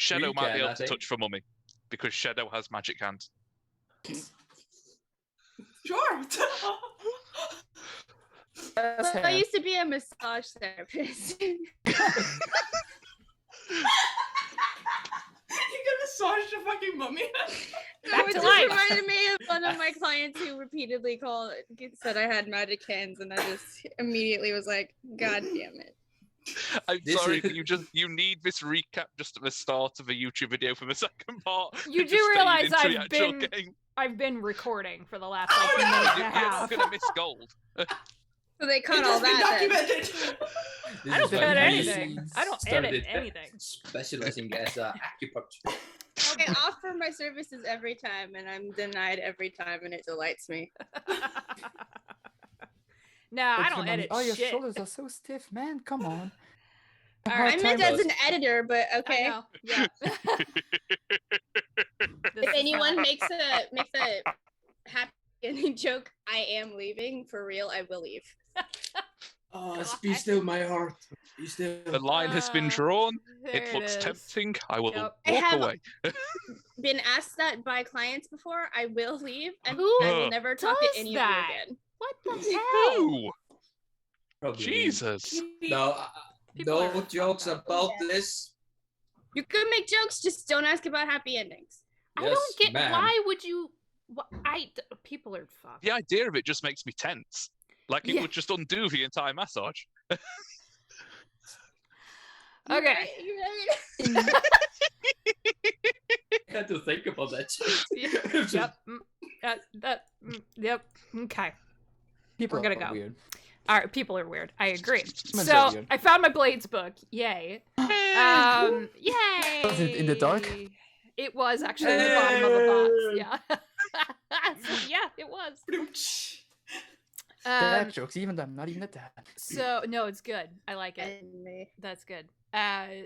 Shadow might be able I to think. touch for Mummy because Shadow has magic hands. Sure. I used to be a massage therapist. You can massage the fucking mummy. Back It to just life. reminded me of one of my clients who repeatedly said I had magic hands, and I just immediately was like, God damn it. I'm This sorry, is- you need this recap just at the start of a YouTube video for the second part. You It do just fade realize into the I've actual been- game. I've been recording for the last Oh, like yeah, minute and a you're half. not gonna miss gold. So they It cut has all been that then. documented. This I don't is when edit we anything. I don't started edit anything. Specializing as acupuncture. I offer my services every time, and I'm denied every time, and it delights me. Nah, I But don't Mummy, edit oh, your shit. shoulders are so stiff, man. Come on. All I right, meant time as an editor, but I okay. know. Yeah. If anyone makes a happy ending joke, I am leaving for real. I will leave. Oh, be still, my heart. Be still. The line has been drawn. It looks tempting. I will Yep. I walk have- away. Been asked that by clients before. I will leave, and Who I will never talk to does any that? of you again. What the hell? Ooh, Probably. Jesus. No, People no are jokes fucked up. about this. You could make jokes, just don't ask about happy endings. I Yes, don't get ma'am. why would you. People are fucked. The idea of it just makes me tense. Like it Yeah. would just undo the entire massage. Okay. You're right. I had to think about that. Yep. Yep. Okay. People We're gonna are go. weird. All right. People are weird. I agree. Humans So are weird. I found my Blades book. Yay. Yay. Was it in the dark? It was actually in the bottom of the box. Yeah. So, yeah, it was. Dad jokes, even though I'm not even a dad. So no, it's good. I like it. And me. That's good.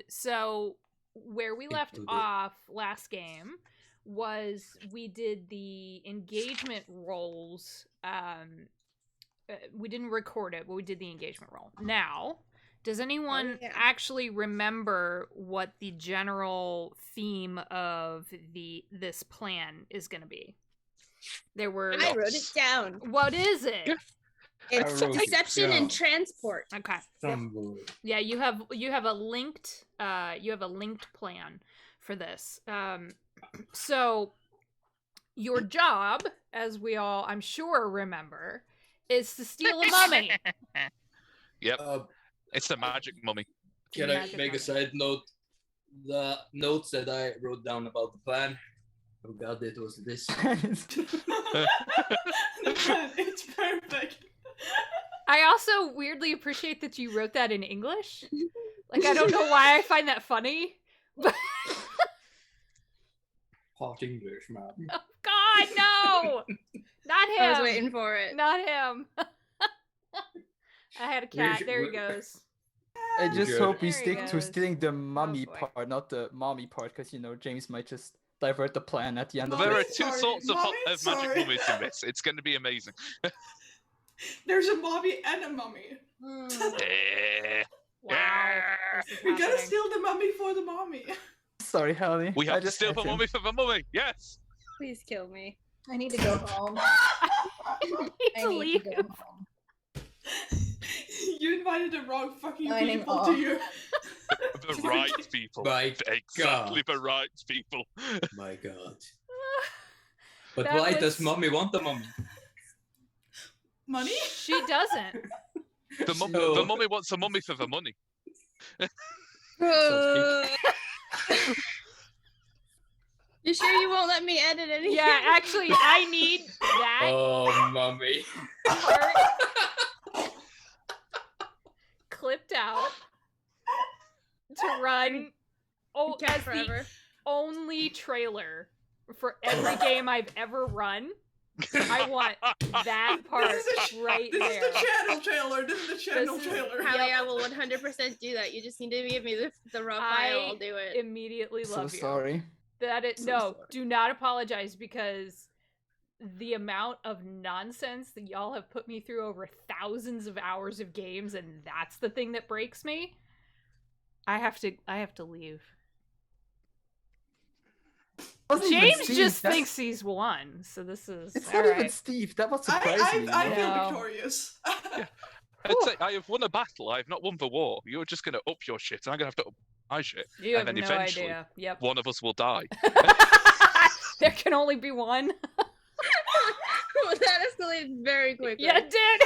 So where we left Included. off last game was we did the engagement rolls. We didn't record it, but we did the engagement roll. Now, does anyone yeah. actually remember what the general theme of this plan is going to be? There were. I wrote it down. What is it? It's I wrote it deception and down. transport. Okay. Somewhere. Yeah, you have a linked plan for this. So your job, as we all I'm sure remember, is to steal a mummy. Yep, it's the magic mummy. Can I Magic make mummy. a side note? The notes that I wrote down about the plan. Oh god, it was this. It's perfect. I also weirdly appreciate that you wrote that in English. Like I don't know why I find that funny. But Hot English, man. oh God, no! Not him. I was waiting for it. Not him. I had a cat. There he we- goes. I just Good. hope we There he stick to goes. stealing the mummy boy. part, not the mommy part, because James might just divert the plan at the end of There it. are two Sorry, sorts of Mommy, magic sorry. mummies in this. It's going to be amazing. There's a mommy and a mummy. Eh. Wow. This is We gotta happening. steal the mummy for the mommy. Sorry, Hallie. We I have to just steal had the to. mummy for the mummy. Yes. Please kill me. I need to go home. I need I to need leave. to go home. You invited the wrong fucking Signing people off. to you. The right people. My Exactly God. the right people. My god. But That why was- does mommy want the mummy? Money? She doesn't. The mummy wants a mummy for the money. You sure you won't let me edit anything? Yeah, actually, I need that Oh, mummy. part clipped out to run Cat as the forever. only trailer for every game I've ever run. I want that part right This there. is the channel trailer. This is the channel This is- trailer. Hallie, I will 100% do that. You just need to give me the raw file. I'll do it. Immediately So love you. sorry. That is So no, sorry. do not apologize because the amount of nonsense that y'all have put me through over thousands of hours of games, and that's the thing that breaks me. I have to leave. Wasn't even James Steve, just that's- thinks he's won, so this is It's all not even right. Steve. That was I surprising. feel No. victorious. I'd say I have won a battle. I have not won the war. You're just going to up your shit, and I'm going to have to up my shit. You have and then no eventually, idea. Yep. one of us will die. There can only be one. That escalated very quickly. Yeah, it did.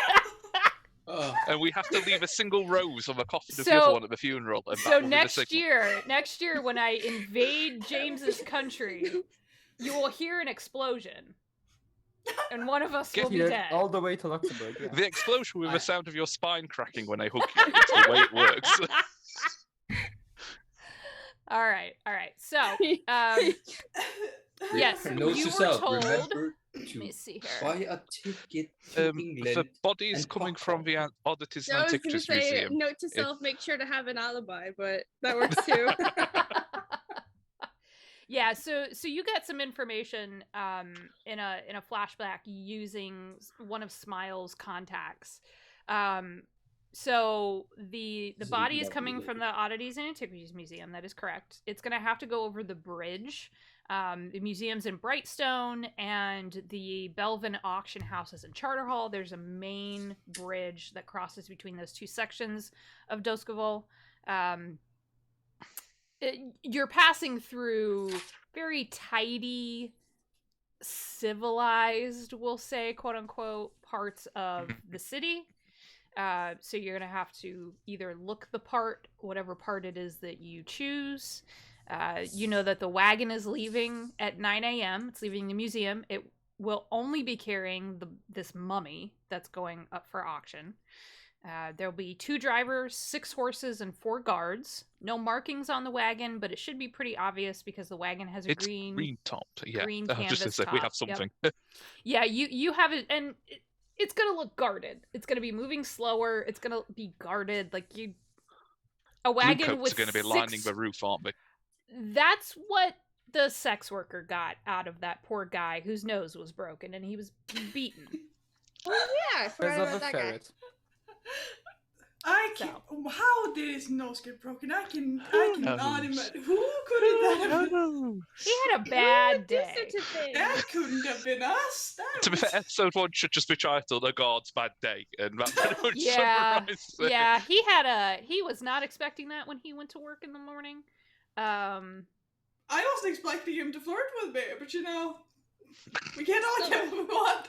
And we have to leave a single rose on the coffin of the So- other one at the funeral. And that So will be the signal. next year, when I invade James's country, you will hear an explosion, and one of us will be Here, dead. all the way to Luxembourg. Yeah. The explosion with the sound of your spine cracking when I hug you. It's the way it works. All right. So, yes, Note you to were self, told. remember Let to me see here. buy a ticket to England. The body is and coming popcorn. from the Oddities and I was gonna Antiquities say, Museum. note to self: make sure to have an alibi, but that works too. Yeah, so you get some information in a flashback using one of Smile's contacts. So the This is body is not coming related. from the Oddities and Antiquities Museum. That is correct. It's going to have to go over the bridge. The museum's in Brightstone, and the Belvin auction house is in Charter Hall. There's a main bridge that crosses between those two sections of Doskoval. You're passing through very tidy, civilized, we'll say, quote unquote, parts of the city. So you're going to have to either look the part, whatever part it is that you choose. You know that the wagon is leaving at 9 a.m. It's leaving the museum. It will only be carrying this mummy that's going up for auction. There'll be 2 drivers, 6 horses, and 4 guards. No markings on the wagon, but it should be pretty obvious because the wagon has a It's green top. Yeah, green I was just canvas to say we top. have something. Yep. Yeah, you have it, and it's gonna look guarded. It's gonna be moving slower. It's gonna be guarded. Like a wagon Blue coats with are going to be 6... lining the roof, aren't they? That's what the sex worker got out of that poor guy whose nose was broken and he was beaten. Oh yeah, I Because forgot of about a that guy. ferret. I can't. How did his nose get broken? I cannot imagine. Who could it have been? He had a bad Do day. such a thing. That couldn't have been us. That To be was... fair, episode 1 should just be titled "A God's Bad Day," and that pretty much Yeah, summarizes it. yeah. He was not expecting that when he went to work in the morning. I wasn't expecting him to flirt with me, but you know, we can't all get what we want.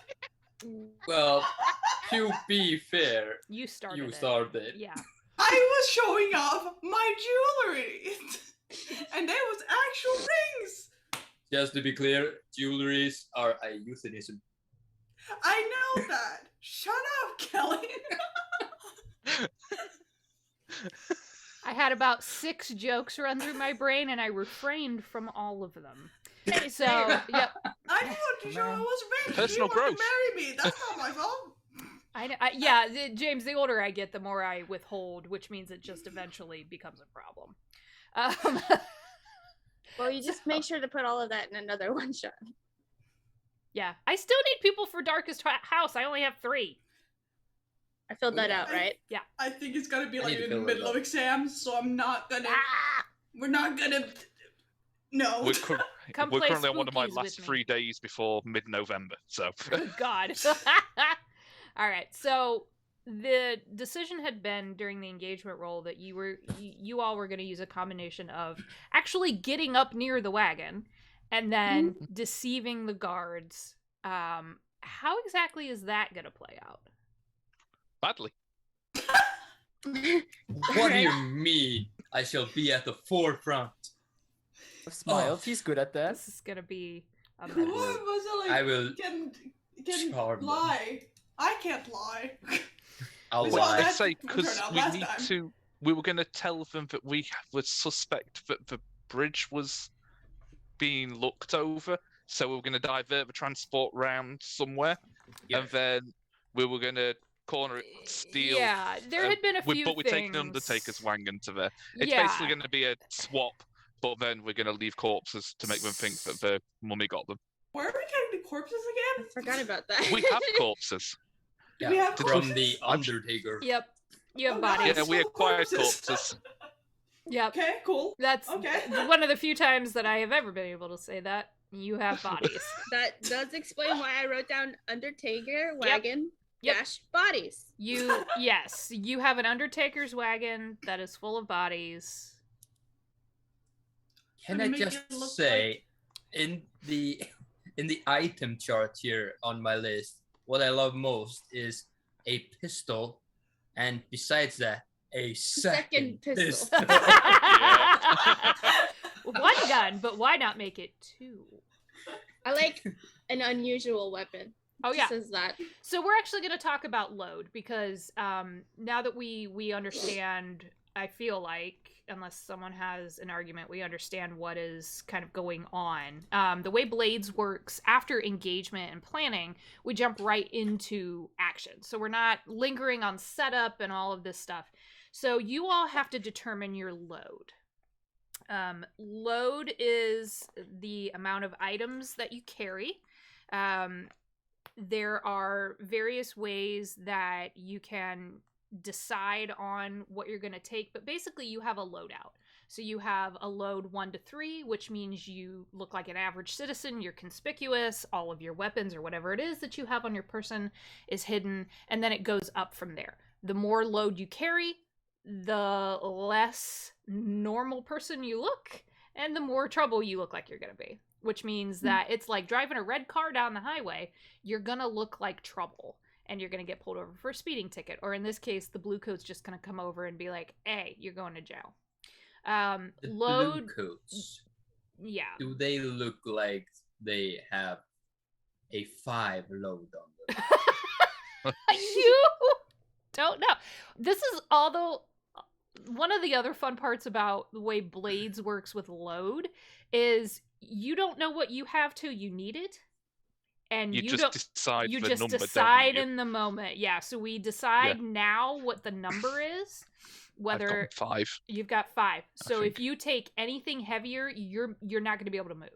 Well, to be fair, You started you it. started. Yeah. I was showing off my jewelry, and they was actual rings. Just to be clear, jewelries are a euphemism. I know that. Shut up, Kelly. I had about 6 jokes run through my brain and I refrained from all of them. So, yep. I just wanted to show I was rich. Personal you wanted growth. to marry me. That's not my fault. Yeah, James, the older I get, the more I withhold, which means it just eventually becomes a problem. Well, you just make sure to put all of that in another one shot. Yeah, I still need people for Darkest House. I only have 3. I filled that out, right? I think it's gonna be I like need to in the fill it middle up. of exams, so I'm not gonna. Ah! We're not gonna. No. We're, Come we're play currently on one of my spookies last with me. 3 days before mid-November, so Good God. All right, so the decision had been during the engagement roll that you all were going to use a combination of actually getting up near the wagon and then deceiving the guards. How exactly is that going to play out? badly. What do you mean? I shall be at the forefront. Smiles, he's good at that. This is going to be a Who mess. was it like? I will Can charm them. lie. I can't lie. I'll Well, Well, lie. I that's say what because turned out we last need time. to. We were going to tell them that we would suspect that the bridge was being looked over, so we were going to divert the transport round somewhere, and then we were going to corner it, steal. Yeah, there had been a few but we're things. taking Undertaker's wagon to there. It's Yeah. basically going to be a swap, but then we're going to leave corpses to make them think that the mummy got them. Where are we getting the corpses again? Forgot about that. We have corpses. Do we have from corpses? the Undertaker. Yep. You have Oh, bodies. Yeah, we Still acquired corpses. corpses. Yep. Okay, cool. That's Okay. one of the few times that I have ever been able to say that. You have bodies. That does explain why I wrote down Undertaker wagon Yep. dash bodies. Yes, you have an Undertaker's wagon that is full of bodies. Can Gonna I make just it look say, in the item chart here on my list, what I love most is a pistol, and besides that, a second pistol. One gun, but why not make it two? I like an unusual weapon. Oh yeah. Says that. So we're actually going to talk about load because now that we understand, I feel like, unless someone has an argument, we understand what is kind of going on. The way Blades works, after engagement and planning, we jump right into action. So we're not lingering on setup and all of this stuff. So you all have to determine your load. Load is the amount of items that you carry. There are various ways that you can decide on what you're going to take, but basically you have a loadout. So you have a load 1 to 3, which means you look like an average citizen, you're conspicuous, all of your weapons or whatever it is that you have on your person is hidden, and then it goes up from there. The more load you carry, the less normal person you look, and the more trouble you look like you're going to be. Which means that it's like driving a red car down the highway. You're going to look like trouble, and you're going to get pulled over for a speeding ticket. Or in this case, the blue coat's just going to come over and be like, hey, you're going to jail. The Load. blue coats, Yeah. do they look like they have a 5 load on them? You don't know. This is, although one of the other fun parts about the way Blades works with load is you don't know what you have till you need it, and You you just don't decide you the just number, decide don't you? in the moment. Yeah, so we decide now what the number is, I've whether got 5. you've got 5. So if think. you take anything heavier, you're not going to be able to move.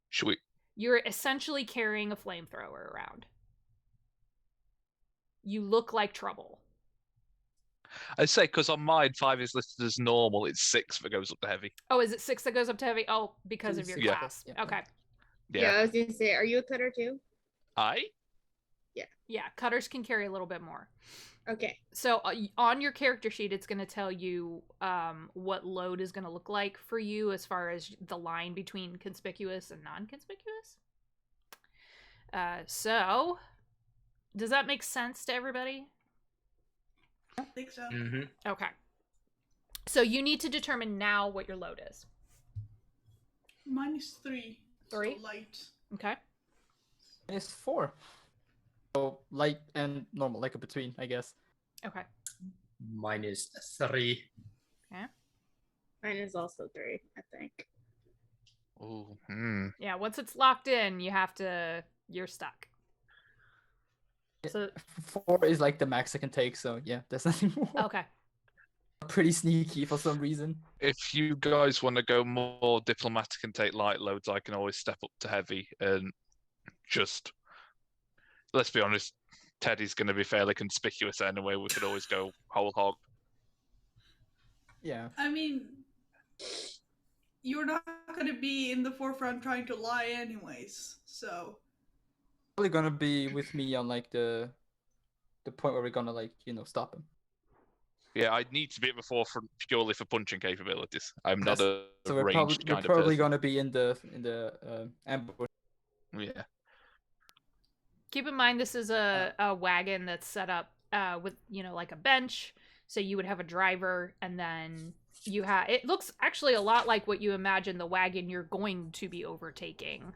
Should we? You're essentially carrying a flamethrower around. You look like trouble. I'd say because on mine 5 is listed as normal. It's 6 that goes up to heavy. Oh, is it 6 that goes up to heavy? Oh, because of your Yeah. class. Yeah. Okay. Yeah, I was gonna say, are you a cutter too? Yeah, cutters can carry a little bit more. Okay. So on your character sheet, it's going to tell you what load is going to look like for you as far as the line between conspicuous and non-conspicuous. So, does that make sense to everybody? I think so. Mm-hmm. Okay. So you need to determine now what your load is. Mine is 3. 3? So light. Okay. It's 4. So light and normal, like a between, I guess. Okay. Mine is 3. Mine is also 3, I think. Oh, Yeah, once it's locked in, you're stuck. So 4 is like the max I can take, so yeah, there's nothing more. okay. Pretty sneaky for some reason. If you guys want to go more diplomatic and take light loads, I can always step up to heavy and just, let's be honest, Teddy's going to be fairly conspicuous anyway. We could always go whole hog. Yeah. I mean, you're not going to be in the forefront trying to lie anyways, so. Probably gonna be with me on like the point where we're gonna like, stop him. Yeah, I need to be at the forefront purely for punching capabilities. I'm not Yes. a So we're ranged probably kind of probably person. gonna be in the ambush. Yeah. Keep in mind this is a wagon that's set up with, like a bench. So you would have a driver, and then you have, it looks actually a lot like what you imagine the wagon you're going to be overtaking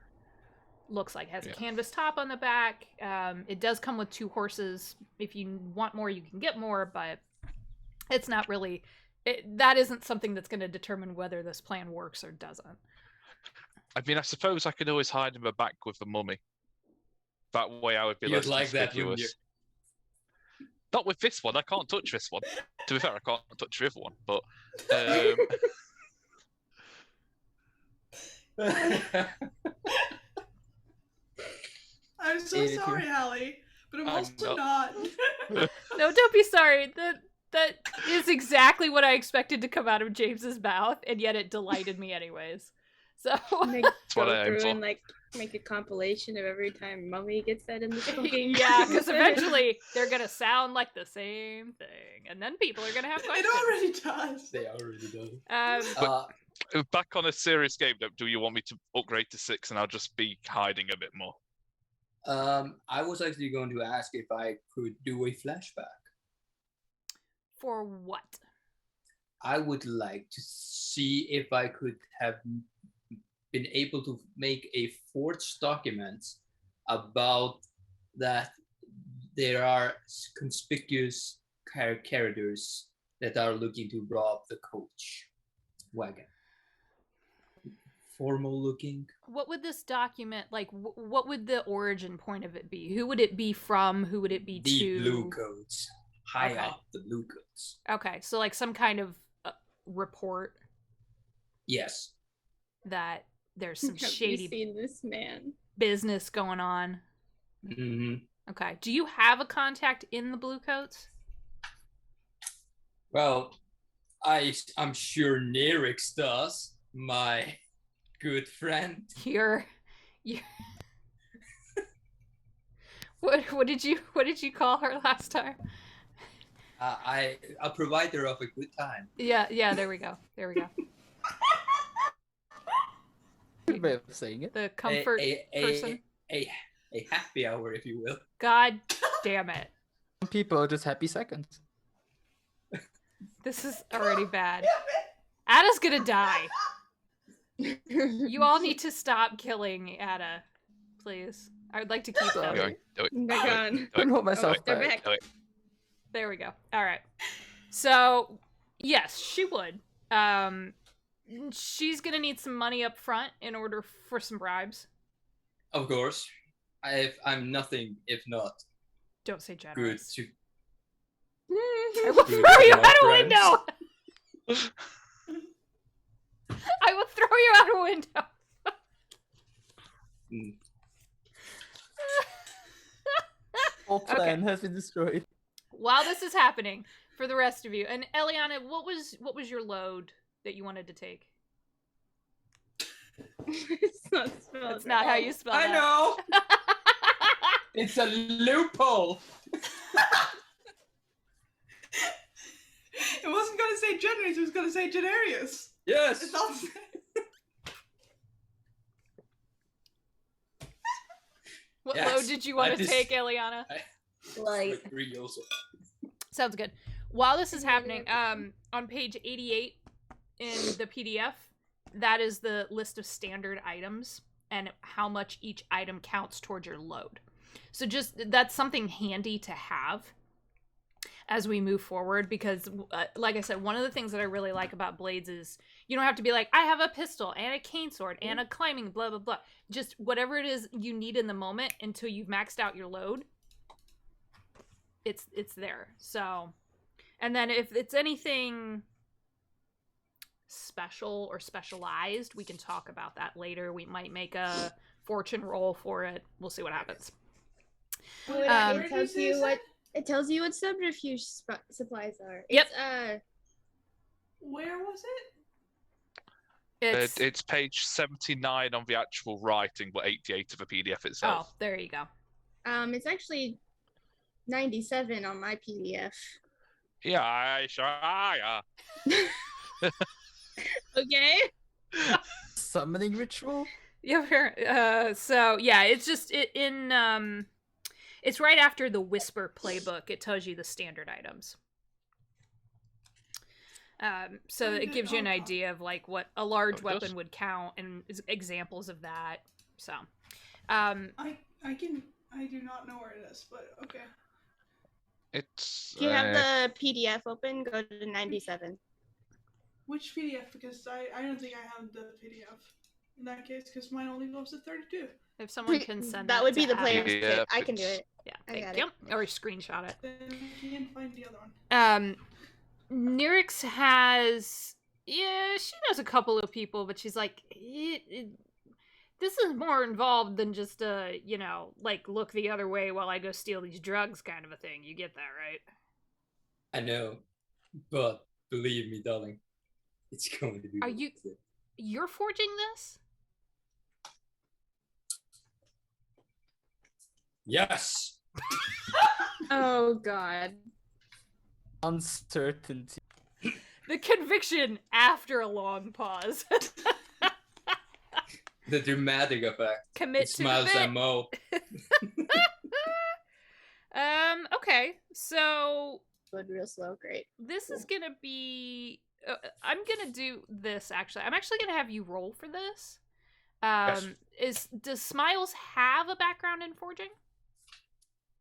looks like. It has a canvas top on the back. It does come with 2 horses. If you want more, you can get more, but it's not really, that isn't something that's going to determine whether this plan works or doesn't. I mean, I suppose I could always hide in the back with the mummy. That way I would be You'd less like that, wouldn't conspicuous. Not with this one. I can't touch this one. To be fair, I can't touch the other one, but I'm so Hated you. sorry, Hallie, but I'm I'm also not. not. No, don't be sorry. That is exactly what I expected to come out of James's mouth, and yet it delighted me anyways. So Make, That's what go I aim through for. and like make a compilation of every time Mummy gets said in the smoking. yeah, because eventually they're gonna sound like the same thing, and then people are gonna have questions. It already does. They already do. Back on a serious game note, do you want me to upgrade to 6 and I'll just be hiding a bit more? I was actually going to ask if I could do a flashback. For what? I would like to see if I could have been able to make a forged document about that there are conspicuous characters that are looking to rob the coach wagon. Formal looking. What would this document like? What would the origin point of it be? Who would it be from? Who would it be The to? blue coats. High Okay. up the blue coats. Okay, so like some kind of report Yes. that there's some Have you shady seen this man? business going on. Mm-hmm. Okay. Do you have a contact in the blue coats? Well, I'm sure Nerix does, my good friend. You're what did you call her last time? A provider of a good time. Yeah, there we go. Good way of saying it. The comfort person. A happy hour, if you will. God damn it. Some people are just happy seconds. This is already bad. Ada's gonna die. You all need to stop killing Ada, please. I would like to keep Do them. it. Do it. They're gone. Couldn't hold myself They're back. back. Do it. There we go. All right. So, yes, she would. She's gonna need some money up front in order for some bribes. Of course. I'm nothing if not Don't say good generous. to. I will Good throw you to my out a friends. window. I will throw you out a window. Mm. Whole plan has been destroyed. While this is happening, for the rest of you, and Eliana, what was your load that you wanted to take? It's not spelled That's not how you spell I that. know. It's a loophole. It wasn't going to say generous, it was going to say generous. Yes. It's all the same. What Yes, load did you want I to just- take, Eliana? Like, Agree also. Sounds good. While this is happening, on page 88 in the PDF, that is the list of standard items and how much each item counts towards your load. So just that's something handy to have as we move forward, because like I said, one of the things that I really like about Blades is you don't have to be like, I have a pistol and a cane sword and a climbing blah blah blah. Just whatever it is you need in the moment until you've maxed out your load, it's there. So, and then if it's anything special or specialized, we can talk about that later. We might make a fortune roll for it. We'll see what happens. it tells you what subterfuge supplies are. Yep. It's, Where was it? It's page 79 on the actual writing, but 88 of the PDF oh, itself. there you go. it's actually 97 on my PDF. Yeah, yeah. Okay. Summoning ritual? Yeah, so yeah, it's just it's right after the Whisper playbook. It tells you the standard items. So it gives you an idea of like what a large weapon would count and examples of that. So, I do not know where it is, but okay. It's. If you have the PDF open, go to 97. Which PDF? Because I don't think I have the PDF in that case, because mine only goes to 32. if someone can send That would be to the Adam. player's Yeah, kit. I can do it's- it. Yeah, I thank got you. Or screenshot it. Then I can't find the other one. Nyrix has, she knows a couple of people, but she's like, this is more involved than just like look the other way while I go steal these drugs kind of a thing. You get that, right? I know, but believe me, darling, it's going to be. Are you- worth it. You're forging this? Yes. Oh God. Uncertainty. The conviction after a long pause. The dramatic effect. Commit It to the smiles bit. and Mo. Okay, so Going real slow. Great. this is gonna be. I'm gonna do this actually. I'm actually gonna have you roll for this. Does Smiles have a background in forging?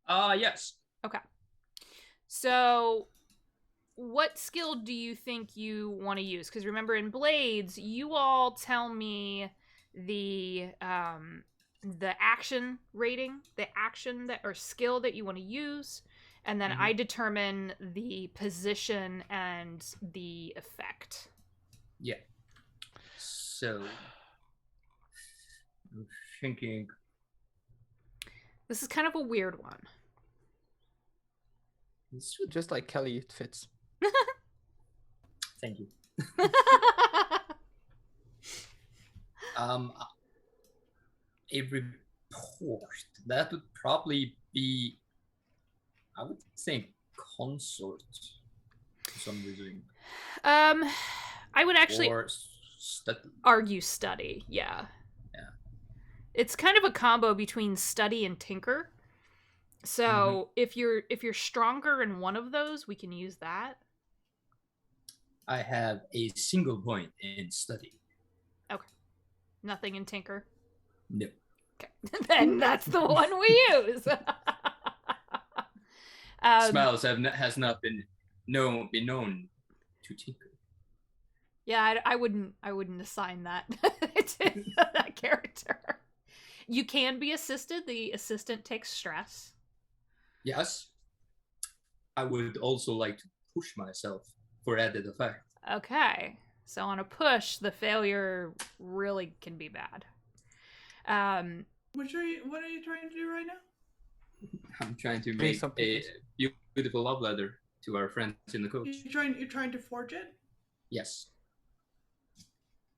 Yes. Okay. So, what skill do you think you want to use? Because remember, in Blades, you all tell me the action rating, the action that or skill that you want to use, and then I determine the position and the effect. Yeah. So, I'm thinking. This is kind of a weird one. Just like Kelly, it fits. Thank you. A report that would probably be, I would think, consort for some reason, I would actually or study. argue study. Yeah. Yeah. It's kind of a combo between study and tinker. So if you're stronger in one of those, we can use that. I have a single point in study. Okay. Nothing in tinker. No. Okay. Then that's the one we use. Smiles has not been known to tinker. Yeah, I wouldn't assign that to that character. You can be assisted. The assistant takes stress. Yes. I would also like to push myself for added effect. Okay. So on a push, the failure really can be bad. What are you trying to do right now? I'm trying to Make make some a papers. beautiful love letter to our friends in the coach. You're trying to forge it? Yes.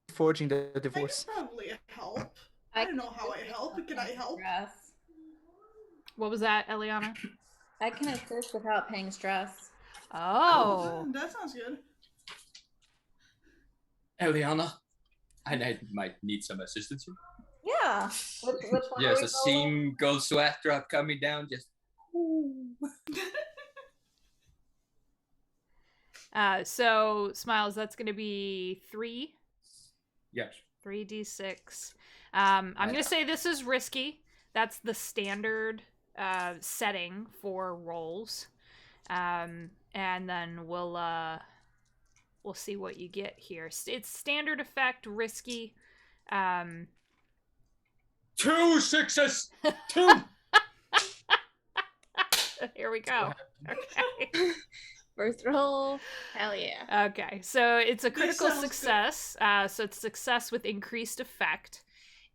Forging the I divorce. can probably help. I don't know how I help, but can I help? Stress. What was that, Eliana? I can assist without paying stress. Oh. That sounds good. Eliana, I might need some assistance here. Yeah. Which one Yes, a single sweat drop coming down, just. So Smiles, that's going to be 3. Yes. 3d6. I'm going to say this is risky. That's the standard setting for rolls. And then we'll see what you get here. It's standard effect, risky. 2 success. 2. Here we go. Okay. First roll. Hell yeah. Okay, so it's a This critical sounds good. success. So it's success with increased effect.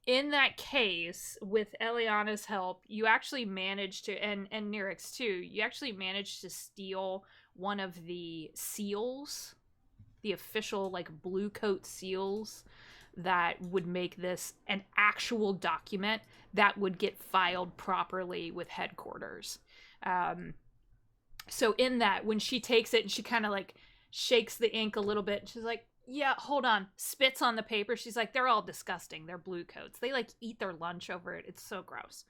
In that case, with Eliana's help, you actually managed to, and Nirix too, you actually managed to steal one of the seals, the official like blue coat seals that would make this an actual document that would get filed properly with headquarters. So in that, when she takes it and she kind of like shakes the ink a little bit, and she's like, yeah, hold on, spits on the paper. She's like, they're all disgusting. They're blue coats. They like eat their lunch over it. It's so gross.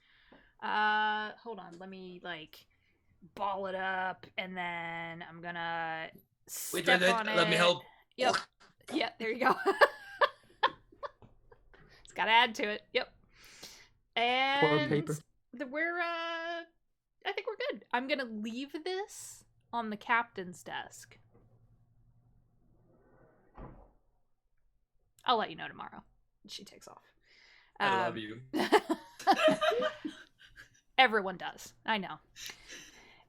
Hold on. Let me like ball it up and then I'm gonna step on it. Let me help. Yep. Yeah, there you go. It's gotta add to it. Yep. And paper. we're I think we're good. I'm gonna leave this on the captain's desk. I'll let you know tomorrow. She takes off. I love you. Everyone does. I know.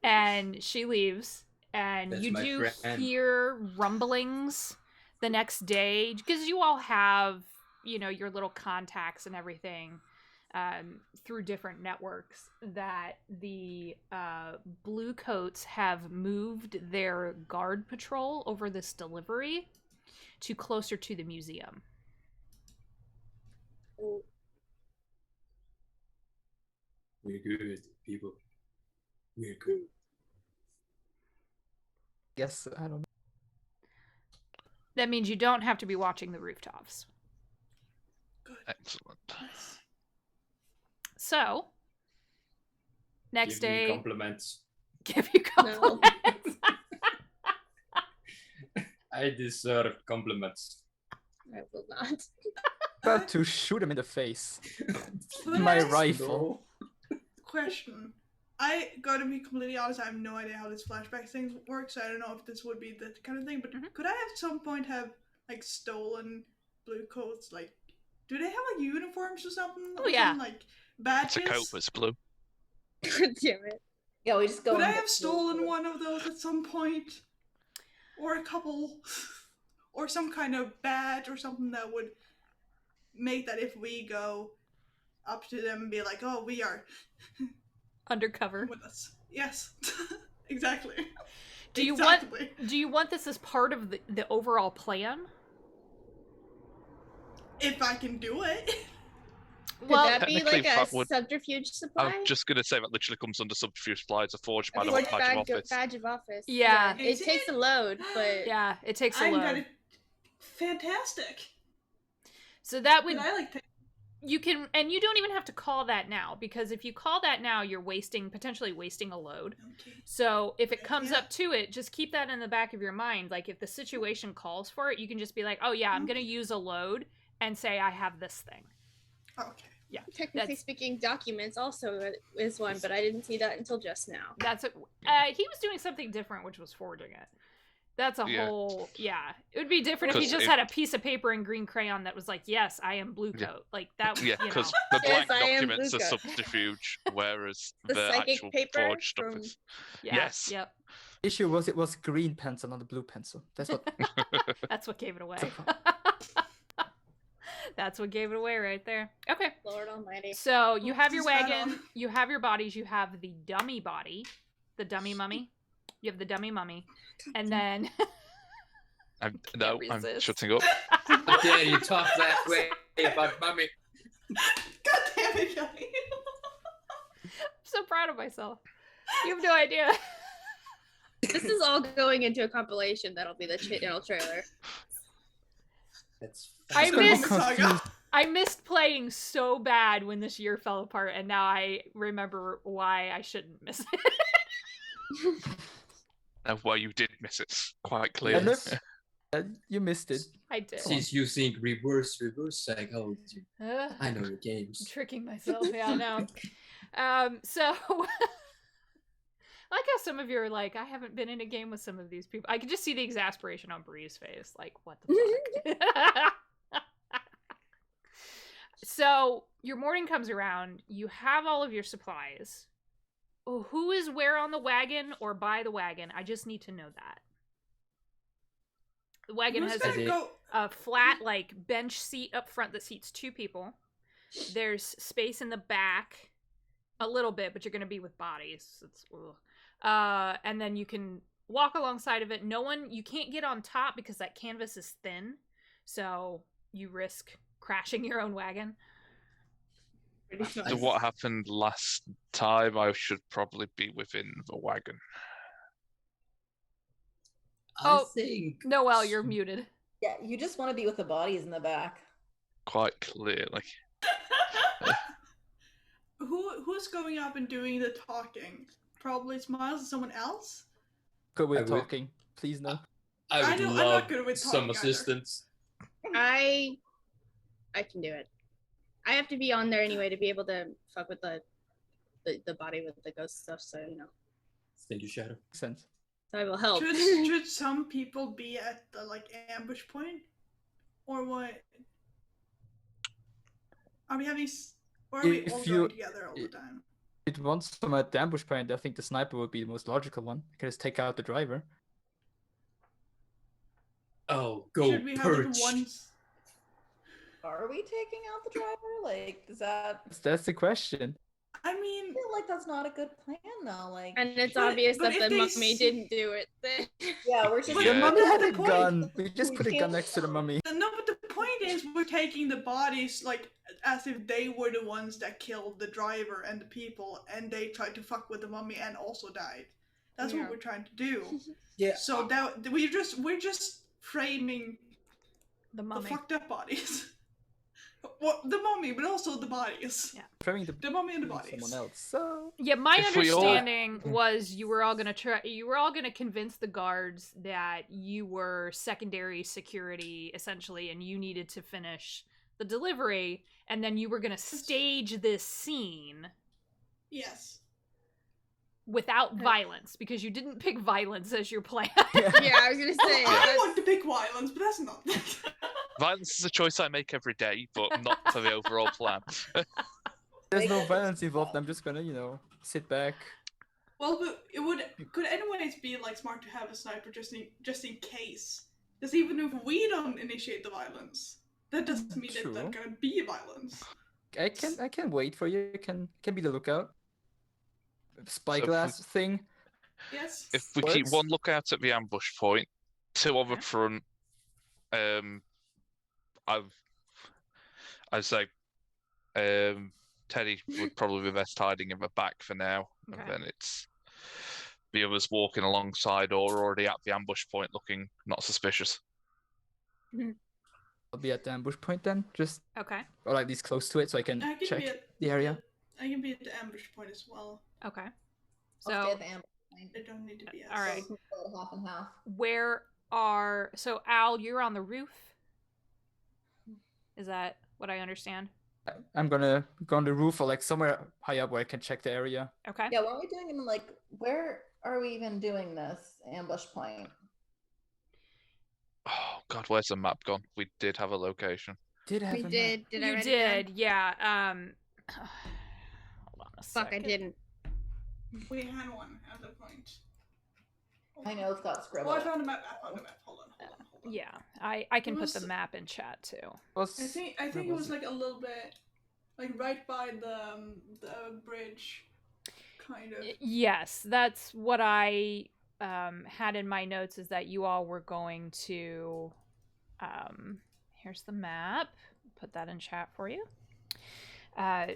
And she leaves, and That's you my do friend. hear rumblings the next day because you all have, your little contacts and everything through different networks that the blue coats have moved their guard patrol over this delivery to closer to the museum. We're good, people. We're good. Guess I don't know. That means you don't have to be watching the rooftops. Excellent. Nice. So, next Give me day, compliments. give you compliments. I deserve compliments. I will not. About to shoot him in the face. But My I- rifle. Question. I gotta be completely honest, I have no idea how this flashback thing works, so I don't know if this would be the kind of thing, but could I at some point have, like, stolen blue coats? Like, do they have, like, uniforms or something? Oh, Or yeah. something, like, badges? It's a coat that's blue. Damn it. Yeah, we just go. Could I and have get stolen blue. one of those at some point? Or a couple? Or some kind of badge or something that would make that if we go up to them and be like, oh, we are Undercover. with us. Yes. Exactly. Do you Exactly. want this as part of the overall plan? If I can do it. Could Well, that be technically, like a that would- subterfuge supply? I'm just gonna say that literally comes under subterfuge supply. It's a forged A badge forged of office. badge of office. Yeah. It takes a load, but yeah, it takes a I'm load. gonna. Fantastic. So that would But I like to. you can, and you don't even have to call that now, because if you call that now, you're potentially wasting a load. Okay. So if it comes Yeah. up to it, just keep that in the back of your mind. Like if the situation calls for it, you can just be like, oh yeah, I'm gonna use a load and say I have this thing. Okay. Yeah, technically that's- speaking, documents also is one, but I didn't see that until just now. That's it. He was doing something different, which was forging it. That's a Yeah. whole, yeah. It would be different if he Because just if- had a piece of paper and green crayon that was like, yes, I am blue Yeah. coat. Like that, Yeah, you know. because the Yes, blank I am documents are blue coat. subterfuge, whereas The the psychic actual paper forged stuff from- is. Yeah, Yes. Yep. Issue was it was green pencil, not a blue pencil. That's what. That's what gave it away. That's what gave it away right there. Okay. Lord Almighty. So you have your Just add wagon, on. you have your bodies, you have the dummy body, the dummy mummy. You have the dummy mummy. And then No, I'm resist. shutting up. How dare you talk that way about mummy? God damn it, Kelly. I'm so proud of myself. You have no idea. This is all going into a compilation that'll be the channel trailer. That's I It's gonna be missed- confused. I missed playing so bad when this year fell apart, and now I remember why I shouldn't miss it. Well, you did miss it quite I clearly. missed- you missed it. I did. She's using reverse psychology. Ugh, I know your I'm games. tricking myself. Yeah, I know. So I like how some of you are like, I haven't been in a game with some of these people. I could just see the exasperation on Bree's face. Like, what the fuck? So your morning comes around. You have all of your supplies. Oh, who is where on the wagon or by the wagon? I just need to know that. The wagon Who's has gonna a- go? a flat, like, bench seat up front that seats 2 people. There's space in the back, a little bit, but you're going to be with bodies. It's, and then you can walk alongside of it. You can't get on top because that canvas is thin, so you risk crashing your own wagon. Pretty After much. what happened last time, I should probably be within the wagon. I Oh. think. Noelle, you're muted. Yeah, you just want to be with the bodies in the back. Quite clearly. Who's going up and doing the talking? Probably Smiles and someone else? Good way I of would- talking. Please no. I I would know, I'm not love good with some talking either. assistance. I can do it. I have to be on there anyway to be able to fuck with the body with the ghost stuff, so you know. Thank you, Shadow. Makes sense. So I will help. Should some people be at the like ambush point, or what? Are we having? Or are we If all you- going together all the time? It wants some at the ambush point. I think the sniper would be the most logical one. You can just take out the driver. Oh, go Should we have perch. like one? Are we taking out the driver? Like, is that? That's the question. I mean, I feel like that's not a good plan though. Like, And it's But- obvious but that if the they mummy s- didn't do it. yeah, we're just But The Yeah. mummy had the a point- gun. We just We put a gun can't- next to the mummy. no, but the point is, we're taking the bodies like as if they were the ones that killed the driver and the people, and they tried to fuck with the mummy and also died. That's Yeah. what we're trying to do. Yeah. So that we're just framing The the mummy. fucked up bodies. Well, the mummy, but also the bodies. Yeah. Throwing The mummy and the bodies. someone else. So Yeah, my If we all- understanding was you were all gonna convince the guards that you were secondary security essentially, and you needed to finish the delivery, and then you were gonna stage this scene Yes. without violence because you didn't pick violence as your plan. Yeah, I was gonna say. I that's- want to pick violence, but that's not. Violence is a choice I make every day, but not for the overall plan. there's no Like, violence involved. I'm just gonna, sit back. Well, but could anyways be like smart to have a sniper just in case? Because even if we don't initiate the violence, that doesn't mean that True. there's gonna be violence. I can wait for you. Can be the lookout. Spyglass So thing. Yes. If we keep Works. one lookout at the ambush point, two on the Okay. front, I'd say Teddy would probably be best hiding in the back for now, Okay. and then it's the others walking alongside or already at the ambush point, looking not suspicious. I'll be at the ambush point then, just Okay. or like this close to it, so I can I can check be at the area. I can be at the ambush point as well. Okay. I'll stay So at the ambush point. I don't need to be. All right. So we can split it half and half. where are Al, you're on the roof? Is that what I understand? I'm gonna go on the roof or like somewhere high up where I can check the area. Okay. Yeah, weren't we doing it in like where are we even doing this ambush point? Oh God, where's the map gone? We did have a location. Did have We a map. did. Did I You write it down? did, yeah. Hold on a Fuck, I second. didn't. We had one at the point. I know it's got Oh, I scribble. found a map. Hold on. Yeah, I can It put the was- map in chat too. Was, I think where it was it? like a little bit, like right by the bridge, kind of. Yes, that's what I had in my notes, is that you all were going to here's the map. Put that in chat for you.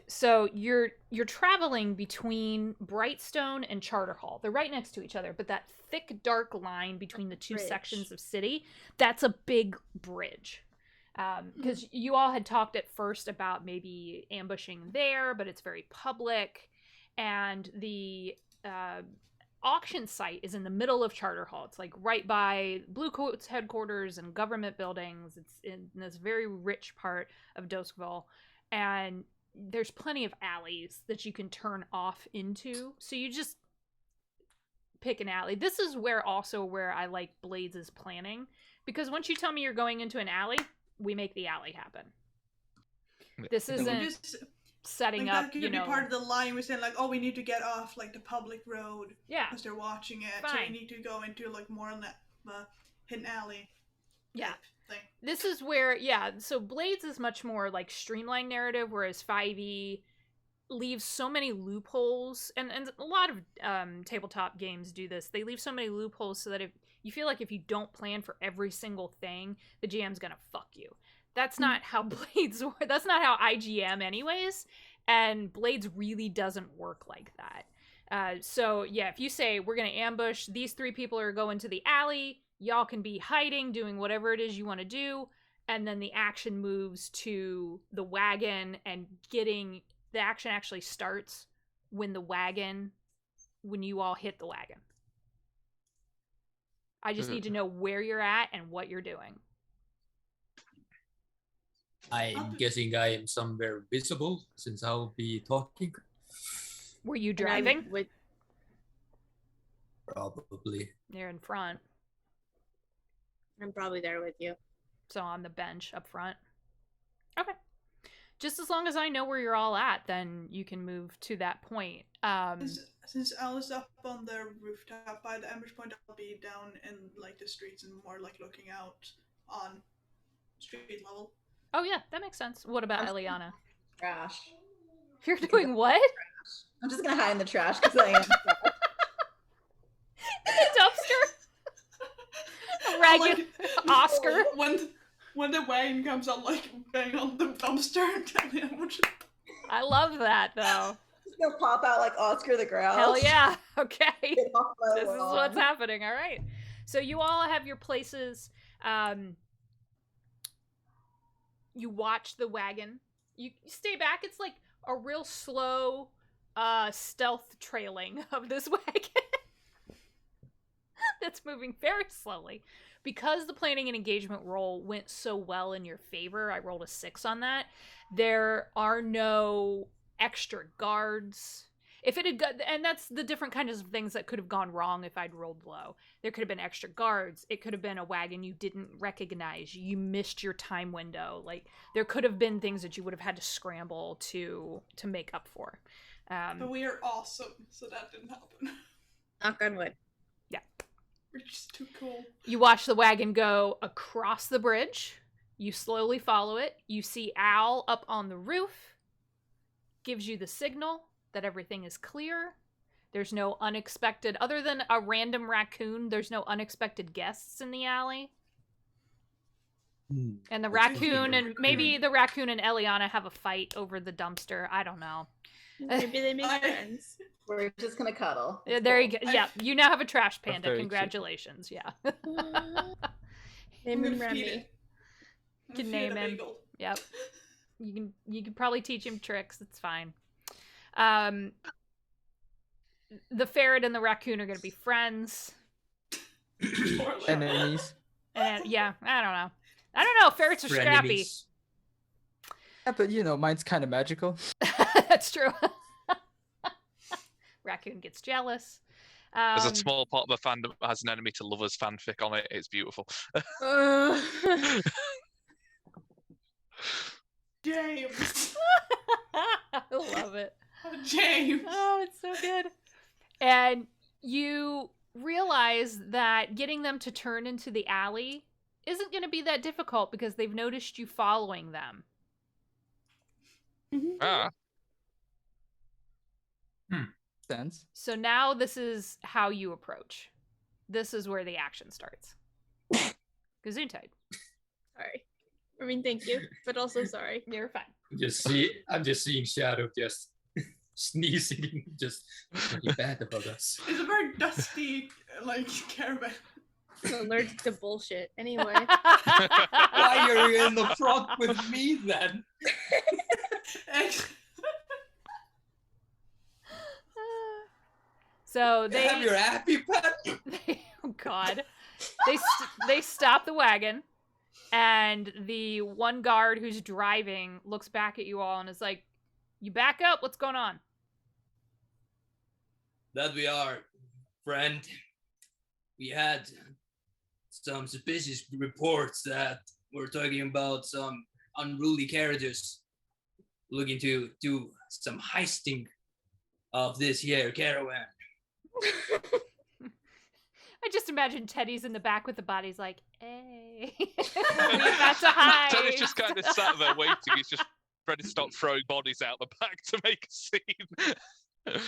So you're traveling between Brightstone and Charter Hall. They're right next to each other, but that thick dark line between the two Bridge. sections of city, that's a big bridge. Because you all had talked at first about maybe ambushing there, but it's very public, and the auction site is in the middle of Charter Hall. It's like right by Bluecoat's headquarters and government buildings. It's in this very rich part of Doskville, and there's plenty of alleys that you can turn off into. So you just pick an alley. This is where I like Blades' planning, because once you tell me you're going into an alley, we make the alley happen. This Yeah. isn't Just setting like up, that could you be know. part of the line. We're saying like, oh, we need to get off like the public road Yeah, because they're watching it, so Fine. we need to go into like more on that hidden alley. yeah. type Thing. This is where, yeah, so Blades is much more like streamlined narrative, whereas 5e leaves so many loopholes, and a lot of tabletop games do this. They leave so many loopholes so that if you feel like if you don't plan for every single thing, the GM's gonna fuck you. That's not how Blades work. That's not how IGM anyways, and Blades really doesn't work like that. So yeah, if you say we're gonna ambush, these three people are going to the alley, y'all can be hiding, doing whatever it is you want to do, and then the action moves to the wagon, and the action actually starts when you all hit the wagon. I just need to know where you're at and what you're doing. I'm guessing I am somewhere visible since I'll be talking. Were you And I'm driving? with Probably. You're in front, I'm probably there with you. so on the bench up front. Okay. Just as long as I know where you're all at, then you can move to that point. Since Al is up on the rooftop by the ambush point, I'll be down in like the streets and more like looking out on street level. Oh yeah, that makes sense. What about Eliana? Trash. You're doing what? I'm just gonna hide in the trash because I am. The dumpster. Ragged Oscar. When the wagon comes out, like bang on the dumpster and telling him what you. I love that though. Just gonna pop out like Oscar the Grouch. Hell yeah. Okay. Get off my This is lawn. what's happening. All right. So you all have your places. You watch the wagon. You stay back. It's like a real slow stealth trailing of this wagon. That's moving very slowly. Because the planning and engagement roll went so well in your favor, I rolled a 6 on that. There are no extra guards. If it had got, and that's the different kinds of things that could have gone wrong if I'd rolled low. There could have been extra guards. It could have been a wagon you didn't recognize. You missed your time window. Like there could have been things that you would have had to scramble to make up for. But we are awesome, so that didn't happen. Knock on wood. We're just too cool. You watch the wagon go across the bridge. You slowly follow it. You see Al up on the roof. Gives you the signal that everything is clear. There's no unexpected, other than a random raccoon, there's no unexpected guests in the alley. And the raccoon and maybe the raccoon and Eliana have a fight over the dumpster. I don't know. Maybe they make friends. We're just gonna cuddle. There you go. Yeah, you now have a trash panda. very cute. Congratulations. Yeah. Name him I'm gonna feed Remy. it. I'm Can gonna feed name it a him. bagel. Yep. You can probably teach him tricks. It's fine. The ferret and the raccoon are going to be friends. Poor little- Enemies. And yeah, I don't know. Ferrets are scrappy. Frenemies. Yeah, but you know, mine's kind of magical. That's true. Raccoon gets jealous. There's a small part of the fandom that has an enemy to lovers fanfic on it. It's beautiful. James. I love it. James. Oh, it's so good. And you realize that getting them to turn into the alley isn't going to be that difficult because they've noticed you following them. Ah, Sense. So now this is how you approach. This is where the action starts. Gesundheit. Sorry. I mean, thank you, but also sorry. You're fine. I'm just seeing Shadow just sneezing, just talking bad about us. It's a very dusty, like, caravan. I'm allergic to bullshit. Anyway. Why are you in the front with me then? So they Have your happy pet? oh god. They stop the wagon and the one guard who's driving looks back at you all and is like, "You back up? What's going on?" That we are, friend. We had some suspicious reports that we're talking about some unruly characters looking to do some heisting of this here caravan. I just imagine Teddy's in the back with the bodies like, "Hey, we're about to hide." Teddy's just kind of sat there waiting. He's just ready to start throwing bodies out the back to make a scene.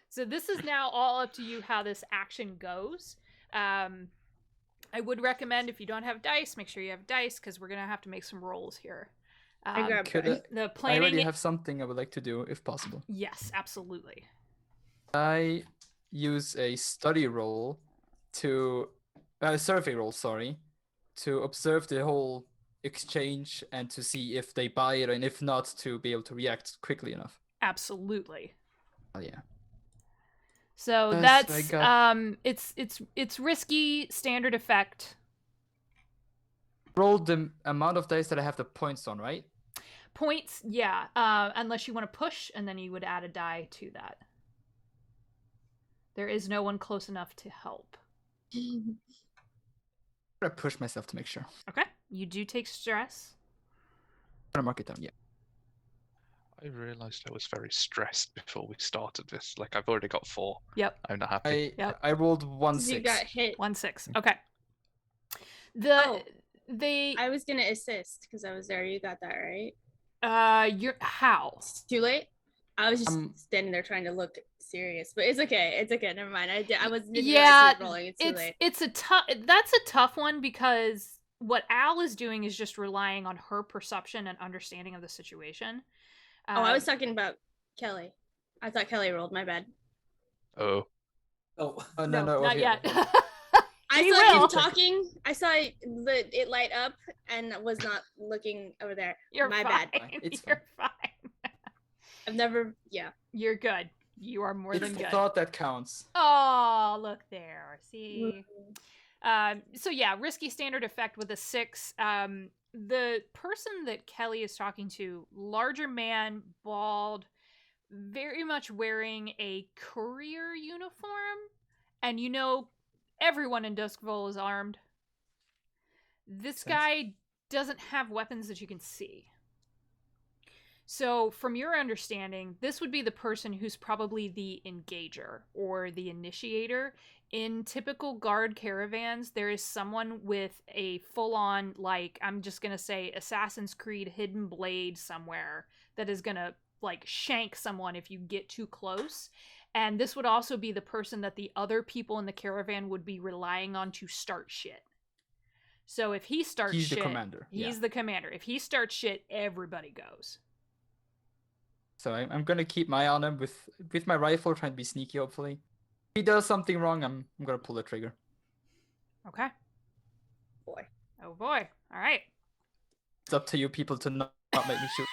So this is now all up to you how this action goes. I would recommend if you don't have dice, make sure you have dice because we're gonna have to make some rolls here. I grabbed Could mine. The I planning. already have something I would like to do, if possible. Yes, absolutely. I use a study roll to survey roll, sorry, to observe the whole exchange and to see if they buy it, and if not, to be able to react quickly enough. Absolutely. Oh yeah. So Yes, that's I got- it's risky standard effect. Roll the amount of dice that I have the points on, right? Points, yeah. Unless you want to push, and then you would add a die to that. There is no one close enough to help. I'm gonna push myself to make sure. Okay. You do take stress. I'm gonna mark it down. Yeah. I realised I was very stressed before we started this. Like, I've already got 4. Yep. I'm not happy. Yep. I rolled 1 You 6. got hit. 1-6. Okay. The Oh. they I was gonna assist because I was there. You got that right. you're how? It's too late. I was just standing there trying to look serious, but it's okay. It's okay. Never mind. I was standing there trying to look serious, but it's okay. It's okay. Never mind. I was didn't realize he was rolling. It's too late. It's a tough. That's a tough one because what Al is doing is just relying on her perception and understanding of the situation. I was talking about Kelly. I thought Kelly rolled. My bad. Oh, no, not yet. I He saw will. him talking. I saw it light up and was not looking over there. You're my fine. bad. It's You're fine. I've never. Yeah. You're good. You are more than It's good. the thought that counts. Oh, look there. See. So yeah, risky standard effect with a 6. The person that Kelly is talking to, larger man, bald, very much wearing a courier uniform, and you know everyone in Duskville is armed. This guy doesn't have weapons that you can see. So, from your understanding, this would be the person who's probably the engager or the initiator. In typical guard caravans, there is someone with a full-on, like, I'm just gonna say, Assassin's Creed hidden blade somewhere that is gonna, like, shank someone if you get too close. And this would also be the person that the other people in the caravan would be relying on to start shit. So if he starts shit... He's the commander. He's the commander. If he starts shit, everybody goes. So I'm gonna keep my eye on him with my rifle, trying to be sneaky. Hopefully, if he does something wrong, I'm gonna pull the trigger. Okay. Boy. Oh boy. All right. It's up to you people to not make me shoot.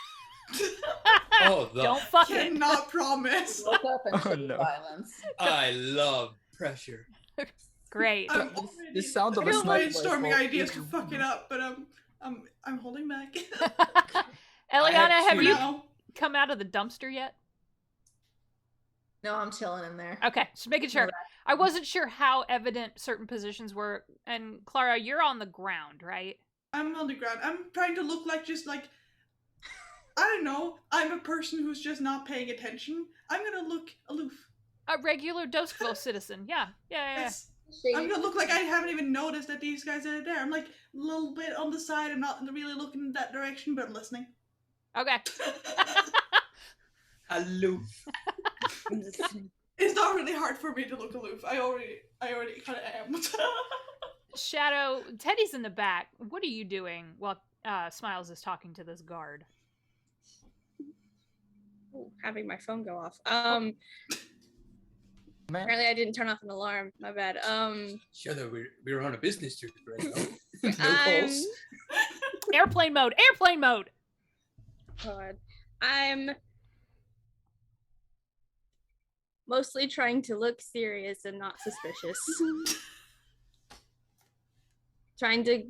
Oh, Don't fucking. Cannot promise. Look up and Oh, show no. violence. I love pressure. Great. I'm The already sound of a I'm sniper brainstorming rifle ideas is- to fuck it up, but I'm holding back. Eliana, have two. you No. come out of the dumpster yet? No, I'm chilling in there. Okay, just making sure. I wasn't sure how evident certain positions were. And Clara, you're on the ground, right? I'm on the ground. I'm trying to look like just like I don't know. I'm a person who's just not paying attention. I'm gonna look aloof. A regular Duskville citizen. Yeah. Yes. I'm gonna look like I haven't even noticed that these guys are there. I'm like a little bit on the side. I'm not really looking in that direction, but I'm listening. Okay. Aloof. It's not really hard for me to look aloof. I already kind of am. Shadow, Teddy's in the back. What are you doing while Smiles is talking to this guard? Ooh, having my phone go off. Man, Apparently I didn't turn off an alarm. My bad. Shut up. We're on a business trip right now. No I'm- calls. Airplane mode! Airplane mode! God. I'm mostly trying to look serious and not suspicious. Trying to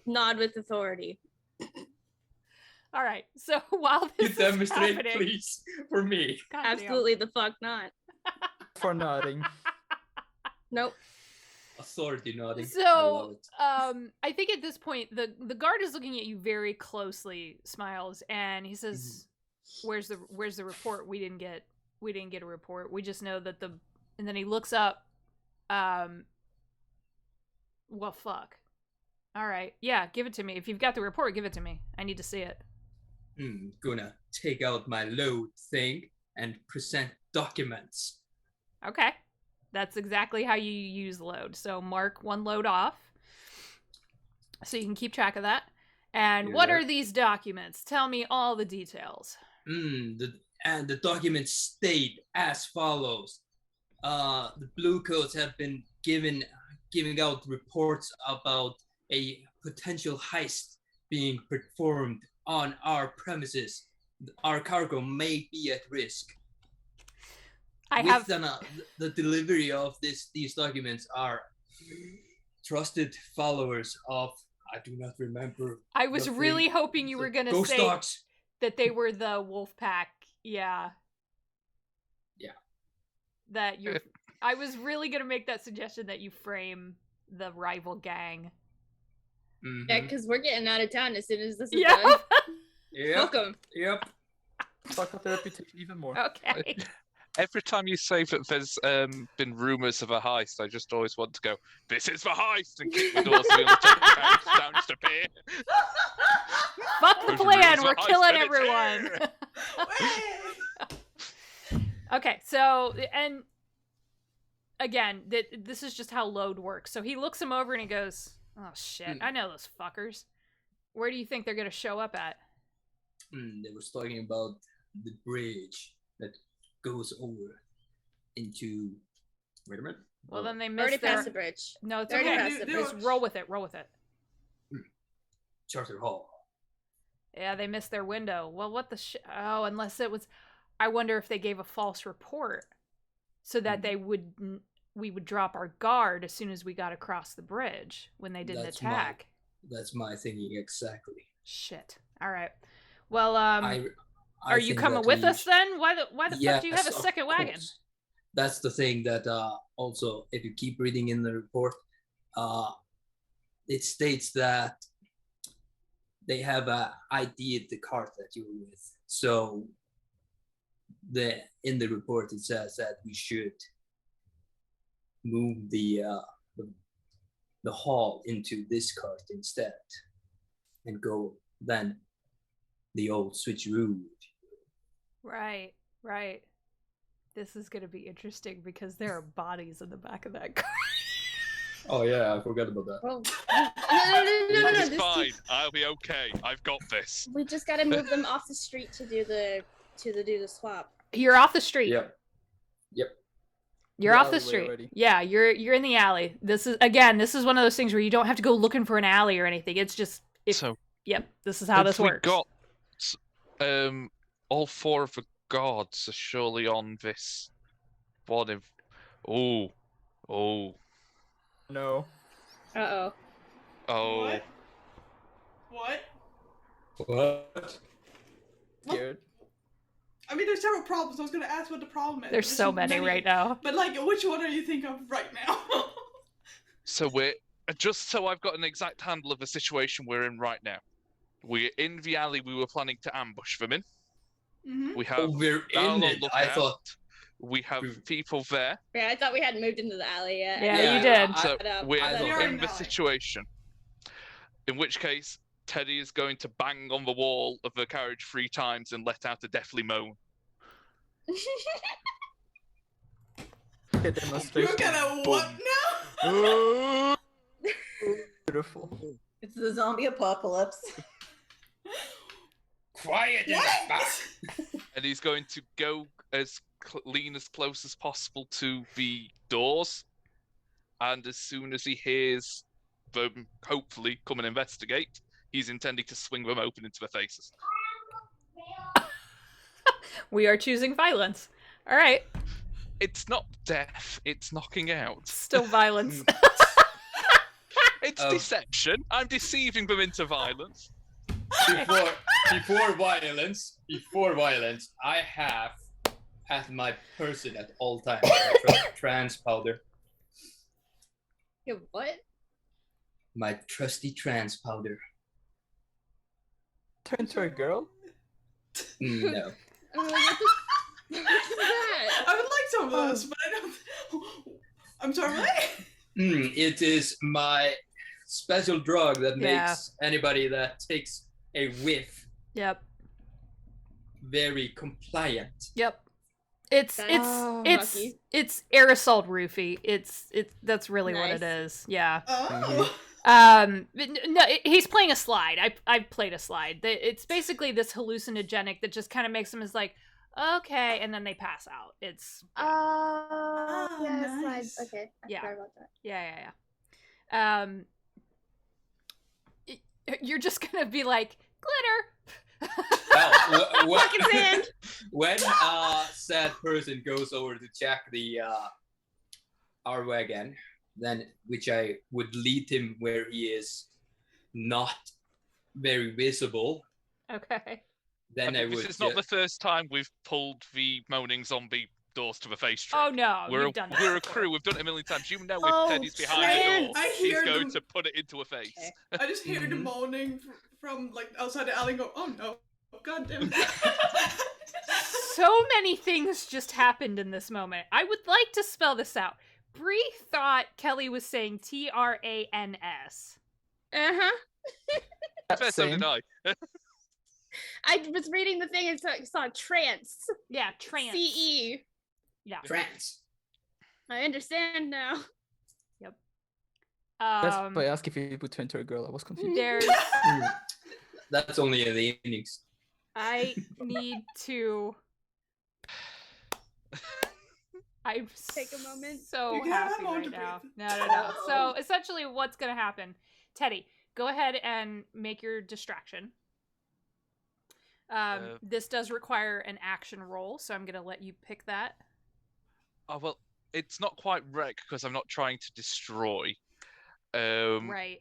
nod with authority. All right. So while You this is demonstrate, happening, please, for me. God damn. Absolutely the fuck not. for nodding. Nope. Authority nodding. I So, love it. I think at this point the guard is looking at you very closely, Smiles, and he says, "Where's the report? We didn't get a report. We just know that And then he looks up. Well, fuck. All right, yeah, give it to me. If you've got the report, give it to me. I need to see it. Gonna take out my load thing and present documents. Okay, that's exactly how you use load. So mark one load off, so you can keep track of that. And what are these documents? Tell me all the details. The documents state as follows. The Bluecoats have been giving out reports about a potential heist being performed on our premises. Our cargo may be at risk. The delivery of these documents are trusted followers of, I do not remember. I was the really thing. hoping you were going to Ghost say dogs. that they were the wolf pack. Yeah. Yeah. That you're. I was really going to make that suggestion that you frame the rival gang. Yeah, because we're getting out of town as soon as this is Yeah. done. Yep. Welcome. Yep. Fuck up the reputation even more. Okay. Every time you say that there's been rumours of a heist, I just always want to go, "This is the heist!" and kick the doors to the other down to pier. Fuck the There's plan. rumours We're of a heist, killing and it's everyone. here. Okay, so and again, this is just how load works. So he looks him over and he goes, "Oh shit, I know those fuckers. Where do you think they're gonna show up at?" They were talking about the bridge that goes over into. Wait a minute. Well, then they Already missed their. past the bridge. No, it's Already okay. passed the Just bridge. roll with it. Roll with it. Charter Hall. Yeah, they missed their window. Well, what the Oh, unless it was. I wonder if they gave a false report, so that we would drop our guard as soon as we got across the bridge when they didn't attack. That's my thinking exactly. Shit. All right. Well, I are you think coming that with we us then? Why the fuck do you have a Yes, of second wagon? course. That's the thing that also, if you keep reading in the report, it states that they have ID'd the cart that you were with. So in the report it says that we should move the hall into this cart instead, and go then the old switcheroo. Right. Right. This is gonna be interesting because there are bodies in the back of that car. Oh yeah, I forgot about that. Oh, no. It's This fine. I'll be okay. I've got this. we just gotta move them off the street to do the swap. You're off the street. Yep. You're The off the alleyway street. already. Yeah, you're in the alley. This is one of those things where you don't have to go looking for an alley or anything. It's just yep, this is how this we works. got all four of the gods are surely on this. What if? Oh. No. Uh-oh. Oh. What? What? Scared. I mean, there's several problems. I was gonna ask what the problem is. There's so many right now. But like, which one are you thinking of right now? So we're just so I've got an exact handle of the situation we're in right now. We're in the alley we were planning to ambush them in. Mm-hmm. We have We're down in on it. lookout. I thought. We have we- people there. Yeah, I thought we hadn't moved into the alley yet. Yeah, you did. I- So we're I thought- in the You're in situation. In which case, Teddy is going to bang on the wall of the carriage 3 times and let out a deathly moan. A You're demonstration. gonna what now? Beautiful. It's the zombie apocalypse. Quiet in the back. What? And he's going to go as lean as close as possible to the doors. And as soon as he hears them hopefully come and investigate, he's intending to swing them open into their faces. We are choosing violence. All right. It's not death, it's knocking out. Still violence. It's deception. I'm deceiving them into violence. Before violence, I have at my person at all times trans powder. Yeah, what? My trusty trans powder. Turn to a girl? No. What is that? I would like some of those, but I don't. I'm sorry. What? It is my special drug that Yeah. makes anybody that takes a whiff Yep. very compliant. Yep. It's Lucky. it's aerosol roofie. It's that's really what it Nice. is. Yeah. Oh. No, he's playing a slide. I've played a slide. It's basically this hallucinogenic that just kind of makes them as like, okay, and then they pass out. It's Oh, yeah, nice. slides. Okay, I Yeah. forgot about that. yeah. You're just gonna be like glitter. Well, Fucking sand. when said person goes over to check the our wagon, then which I would lead him where he is not very visible, Okay. then I This would is not the first time we've pulled the moaning zombie doors to the face trick. Oh no, We're you've done that. we're a before. crew. We've done it a million times. You know, if Oh, Teddy's behind the man. door, I he's hear going them- to put it into a face. Okay. I just hear the Mhm. moaning from like outside the alley. And go, oh no, god damn it. So many things just happened in this moment. I would like to spell this out. Bree thought Kelly was saying Trans. Uh-huh. Fair, so did I. I was reading the thing and saw trance. Yeah, trans. CE. Yeah. Trance. I understand now. That's why I asked if you would turn to a girl. I was confused. There's. That's only in the innings. I need to. I'm Take a moment. so You can have happy that moment right to now. breathe. No. So essentially, what's gonna happen? Teddy, go ahead and make your distraction. This does require an action roll, so I'm gonna let you pick that. Oh well, it's not quite wreck because I'm not trying to destroy. Right.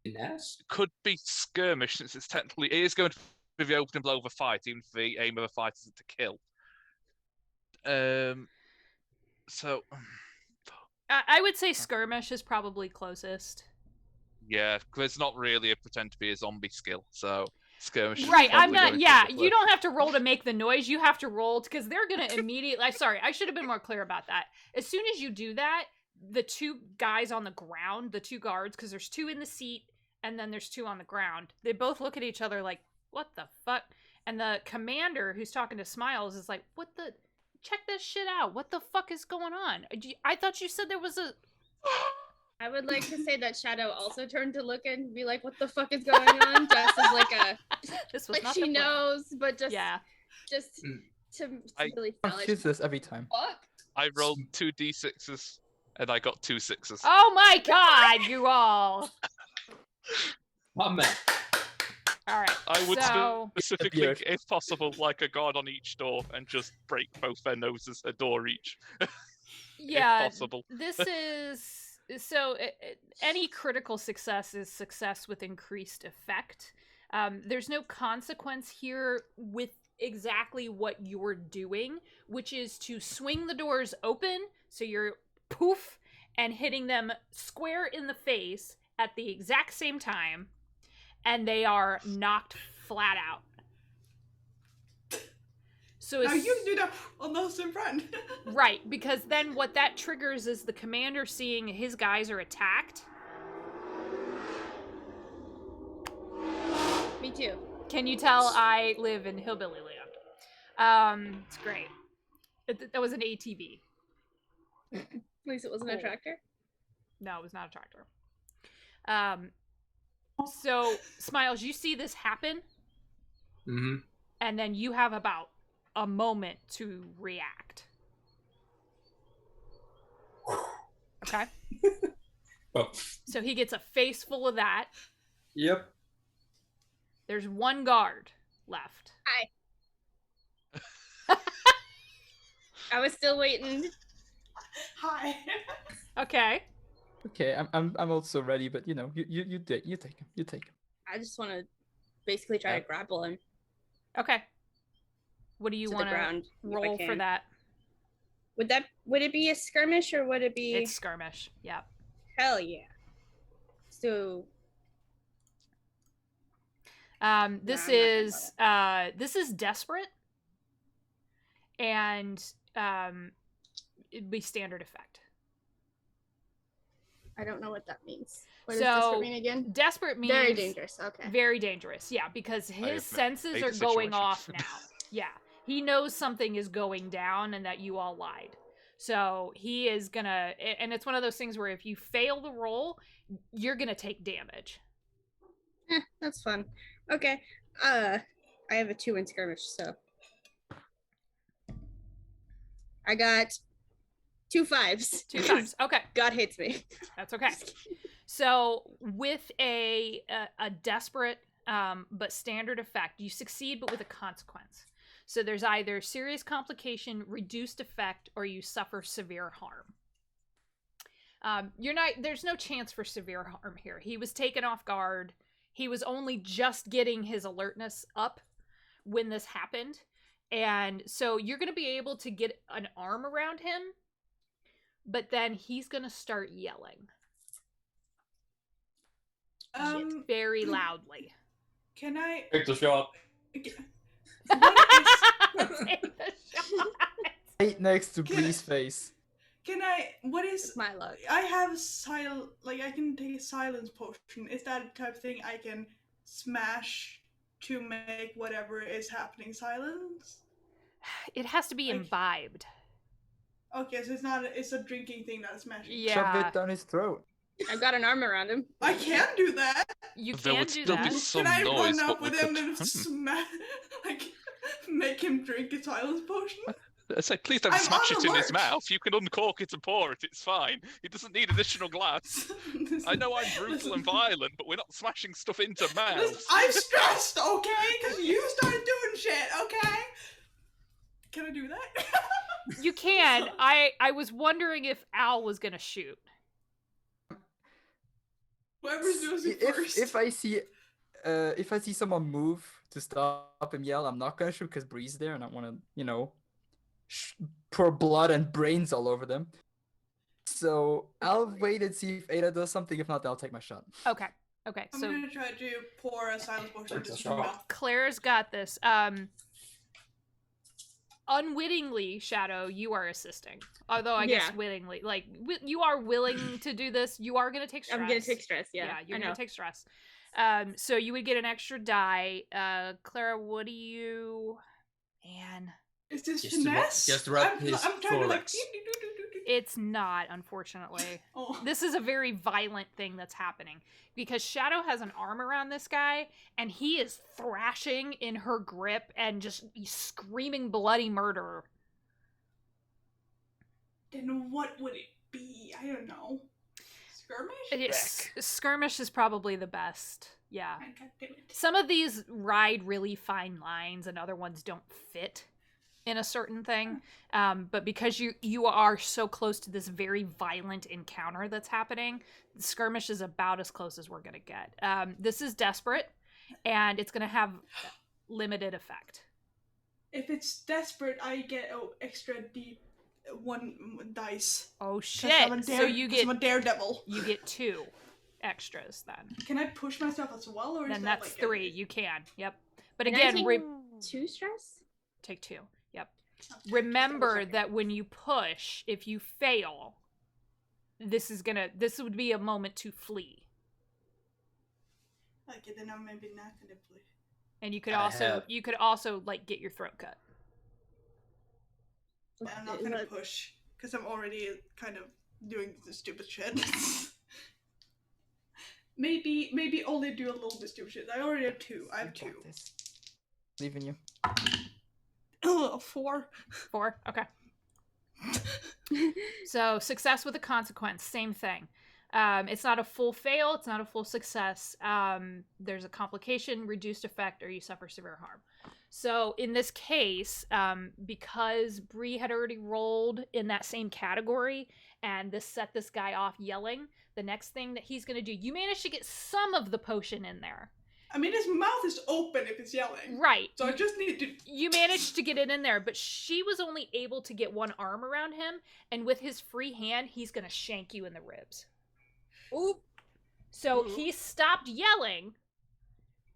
Yes. Could be skirmish since it is going to be the opening blow of a fight, even if the aim of a fight isn't to kill. So I would say skirmish is probably closest. yeah, because it's not really a pretend to be a zombie skill, so skirmish. is Right, I'm probably not. going to Yeah, be the you don't have to roll to make the noise. You have to roll because they're gonna immediately. Sorry, I should have been more clear about that. As soon as you do that, the two guys on the ground, the two guards, because there's two in the seat and then there's two on the ground. They both look at each other like, "What the fuck?" And the commander, who's talking to Smiles, is like, "What the? Check this shit out. What the fuck is going on? I thought you said there was a." I would like to say that Shadow also turned to look and be like, "What the fuck is going on?" Just as like a, This was like not she the plan. knows, but just Yeah. to I- really feel like, Confuse this every time. fuck. I rolled 2 d6s and I got 2 6s. Oh my god, you all. Oh man. All right. I would so specifically, beard. if possible, like a guard on each door and just break both their noses a door each. yeah, if possible. this is so. Any critical success is success with increased effect. There's no consequence here with exactly what you're doing, which is to swing the doors open so you're poof and hitting them square in the face at the exact same time, and they are knocked flat out. So Now you can do that on those in front. right, because then what that triggers is the commander seeing his guys are attacked. Me too. Can you tell I live in hillbilly land? It's great. That was an ATV. At least it wasn't a Cool. tractor. No, it was not a tractor. So Smiles, you see this happen, Mm-hmm. and then you have about a moment to react. Okay. Oh. So he gets a face full of that. Yep. There's one guard left. I was still waiting. Hi. Okay. Okay, I'm also ready, but you know, you take him. You take him. I just want to basically try to grapple him Okay. What do you to the want to ground. if I roll for can. that? Would it be a skirmish or would it be? It's skirmish. Yeah. Hell yeah. So This No, I'm not gonna this is desperate, and it'd be standard effect. I don't know what that means. What So, does desperate mean again? Desperate means Very dangerous. Okay. Very dangerous. Yeah, because have his senses made are the going situation. off now. Yeah, he knows something is going down and that you all lied. So he is gonna, and it's one of those things where if you fail the roll, you're gonna take damage. That's fun. Okay. I have a 2 in skirmish, so I got 2 5s. 2 times. Okay. God hates me. That's okay. So with a desperate but standard effect, you succeed but with a consequence. So there's either serious complication, reduced effect, or you suffer severe harm. There's no chance for severe harm here. He was taken off guard. He was only just getting his alertness up when this happened. And so you're going to be able to get an arm around him, but then he's going to start yelling. Very loudly. Can I? Take the shot. What is? Take the shot. Right next to Bree's face. Can I? What is? My luck. I have I can take a silence potion. Is that the type of thing I can smash to make whatever is happening silence? It has to be Like- imbibed. Okay, so it's a drinking thing that's smashing. Shove Yeah, it down his throat. I've got an arm around him. I can do that. you There can would do still be that. some Can I noise, run up but we with him could. and like make him drink a silence potion? I say, please don't I'm smash on it in his alert. mouth. You can uncork it and pour it. It's fine. He doesn't need additional glass. I know I'm brutal and violent, but we're not smashing stuff into Listen, mouths. I'm stressed, okay? Because you started doing shit, okay? Can I do that? You can. I was wondering if Al was gonna shoot. Whoever's doing it first. If I see someone move to stop him yell, I'm not gonna shoot because Bree's there, and I want to, pour blood and brains all over them. So I'll wait and see if Ada does something. If not, I'll take my shot. Okay. I'm So gonna try to pour a silence potion into That's his mouth. Claire's got this. Unwittingly, Shadow, you are assisting. Although I guess Yeah. wittingly, like you are willing to do this. You are gonna take stress. I'm gonna take stress. Yeah, you're I gonna know. take stress. So you would get an extra die. Clara, what do you? Man, Is this Just to finesse? just rub I'm his trying to like. thorax. it's not, unfortunately. Oh. This is a very violent thing that's happening because Shadow has an arm around this guy and he is thrashing in her grip and just screaming bloody murder. Then what would it be? I don't know. Skirmish? Skirmish is probably the best. Yeah. God damn it. Some of these ride really fine lines and other ones don't fit in a certain thing. But because you are so close to this very violent encounter that's happening, skirmish is about as close as we're going to get. This is desperate, and it's going to have limited effect. If it's desperate, I get extra one dice. Oh 'Cause shit! I'm a So you 'cause get I'm a daredevil. 2 extras then. Can I push myself as well, or is Then that that's like 3. You can. Yep. But Can I again, take 2 stress? take 2. Yep. Okay. Remember second. that when you push, if you fail, this would be a moment to flee. Okay, then I'm maybe not gonna play. And you could I also like get your throat cut. I'm not gonna push because I'm already kind of doing the stupid shit. maybe only do a little bit stupid shit. I already have 2. I have You 2. got this. Believe in you. 4. 4? Okay. So success with a consequence, same thing. It's not a full fail, it's not a full success. There's a complication, reduced effect, or you suffer severe harm. So in this case, because Bree had already rolled in that same category, and this set this guy off yelling, the next thing that he's going to do, you managed to get some of the potion in there. I mean, his mouth is open if it's yelling. Right. So I just need to. You managed to get it in there, but she was only able to get one arm around him, and with his free hand, he's going to shank you in the ribs. Oop. So he stopped yelling,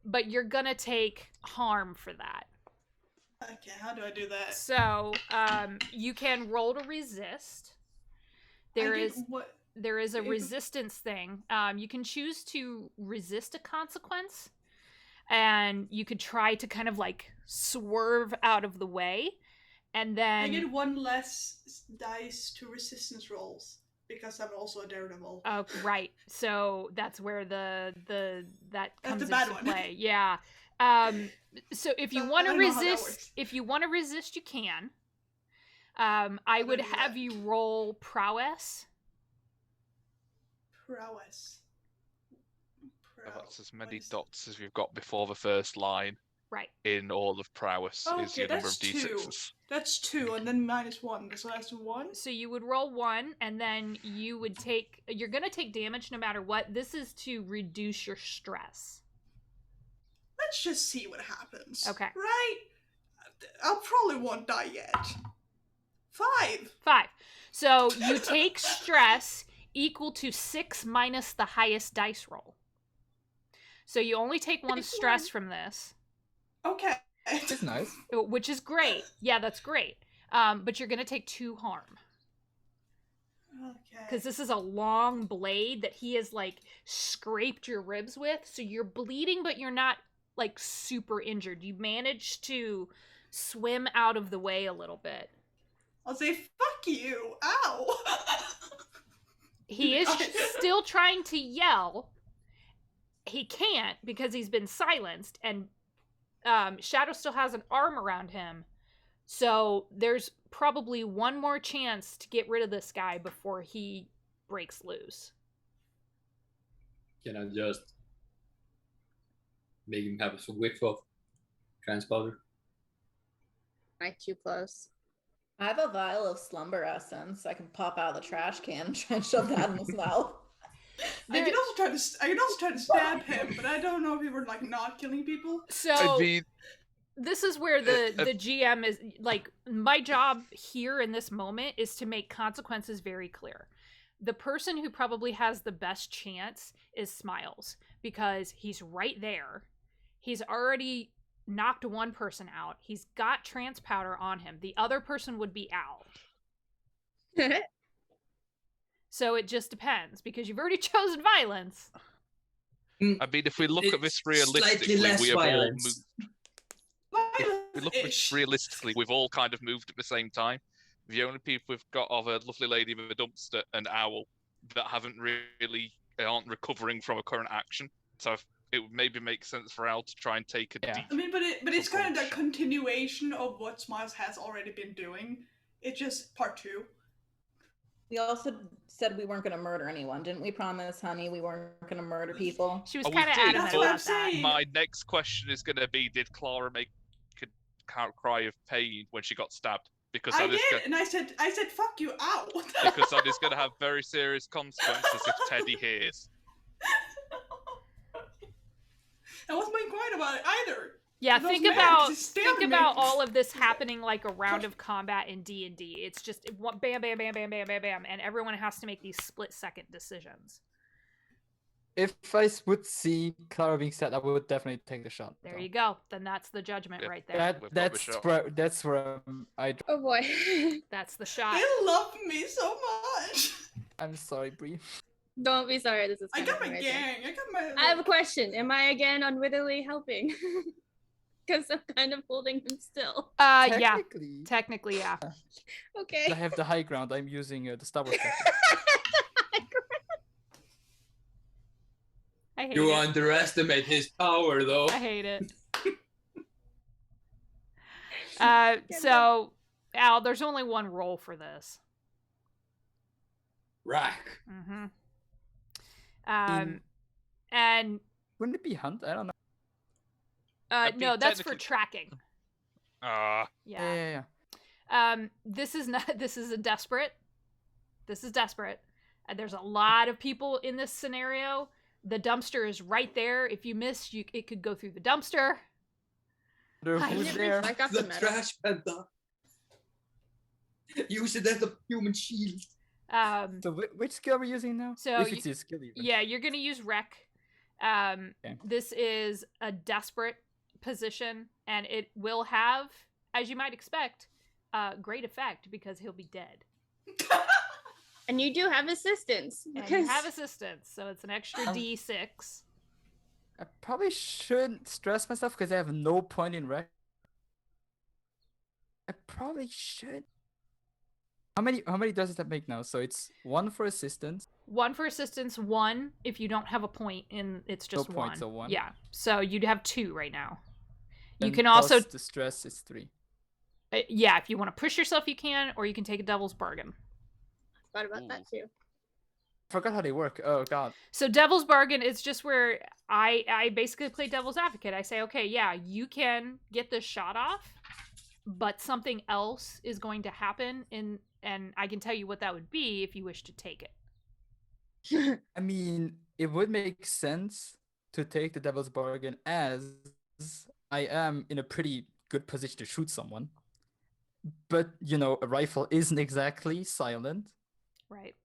but you're going to take harm for that. Okay, how do I do that? So, you can roll to resist. There is a resistance thing. You can choose to resist a consequence, and you could try to kind of like swerve out of the way, and then I get 1 less dice to resistance rolls because I'm also a daredevil. oh, right. So that's where that comes the into bad one. play. Yeah. So if you So want I to don't know how that resist, works. you can. I would do have that? you roll prowess. Prowess. That's as many what is- dots as we've got before the first line Right. in all of prowess is Okay, your number of that's 2. d6s. That's 2, and then -1, so that's 1. So you would roll 1, and then you would you're going to take damage no matter what. This is to reduce your stress. Let's just see what happens. Okay. Right? I probably won't die yet. 5. 5. So you take stress equal to 6 minus the highest dice roll. So you only take 1 stress from this, Okay. It's nice. which is great. Yeah, that's great. But you're going to take 2 harm. Okay. Because this is a long blade that he has, like, scraped your ribs with. So you're bleeding, but you're not, like, super injured. You managed to swim out of the way a little bit. I'll say, fuck you, ow! He is still trying to yell. He can't because he's been silenced, and Shadow still has an arm around him. So there's probably one more chance to get rid of this guy before he breaks loose. Can I just make him have a whiff of transponder? Not too close. I have a vial of slumber essence. I can pop out of the trash can and try and shove that in his mouth. I can also try to stab him, but I don't know if he were like not killing people. So I mean, this is where the GM is like, my job here in this moment is to make consequences very clear. The person who probably has the best chance is Smiles, because he's right there. He's already knocked one person out. He's got trance powder on him. The other person would be Al. So it just depends, because you've already chosen violence. I mean, if we look at this realistically, we have all moved. If we look at this realistically, we've all kind of moved at the same time. The only people we've got are the lovely lady with a dumpster and Owl that aren't recovering from a current action. So it would maybe make sense for Owl to try and take a deep. I mean, but it's kind of the continuation of what Smiles has already been doing. It's just part 2. We also said we weren't going to murder anyone. Didn't we promise, honey, we weren't going to murder people? She was kind of adamant about that. My next question is going to be, did Clara make a cry of pain when she got stabbed? Because I did, and I said, fuck you, ow! Because that is going to have very serious consequences if Teddy hears. I wasn't being quiet about it either. Yeah, think about all of this happening like a round of combat in D&D. It's just bam, bam, bam, bam, bam, bam, bam, and everyone has to make these split-second decisions. If I would see Clara being stabbed, I would definitely take the shot. There you go. Then that's the judgment right there. That's where I. Oh boy, that's the shot. They love me so much. I'm sorry, Bree. Don't be sorry. This is. I got my gang. I have a question. Am I again unwittingly helping? Because I'm kind of holding him still. Yeah. Technically, yeah. Okay. I have the high ground. I'm using the Star Wars. I hate you it. underestimate his power, though. I hate it. So, Al, there's only one roll for this. Rack. Mm-hmm. And wouldn't it be hunt? I don't know. No, that's for tracking. Yeah. This is not. This is desperate. And there's a lot of people in this scenario. The dumpster is right there. If you miss, it could go through the dumpster. Who's there? The trash panda. Use it as a human shield. So which skill are we using now? So if it's a skill, even. Yeah, you're gonna use Rec. Okay. This is a desperate position, and it will have, as you might expect, great effect because he'll be dead. And you do have assistance. And you have assistance, so it's an extra D6. I probably shouldn't stress myself because I have no point in Rec. I probably should. How many does that make now? So it's 1 for assistance. 1 for assistance, 1 if you don't have a point, and it's just no 1. Point, so 1. Yeah, so you'd have 2 right now. And you can also the stress is 3. Yeah, if you want to push yourself, you can, or you can take a devil's bargain. Thought about that too. Forgot how they work. Oh god. So devil's bargain is just where I basically play devil's advocate. I say, okay, yeah, you can get this shot off, but something else is going to happen, and I can tell you what that would be if you wish to take it. I mean, it would make sense to take the devil's bargain as I am in a pretty good position to shoot someone. But, a rifle isn't exactly silent. Right.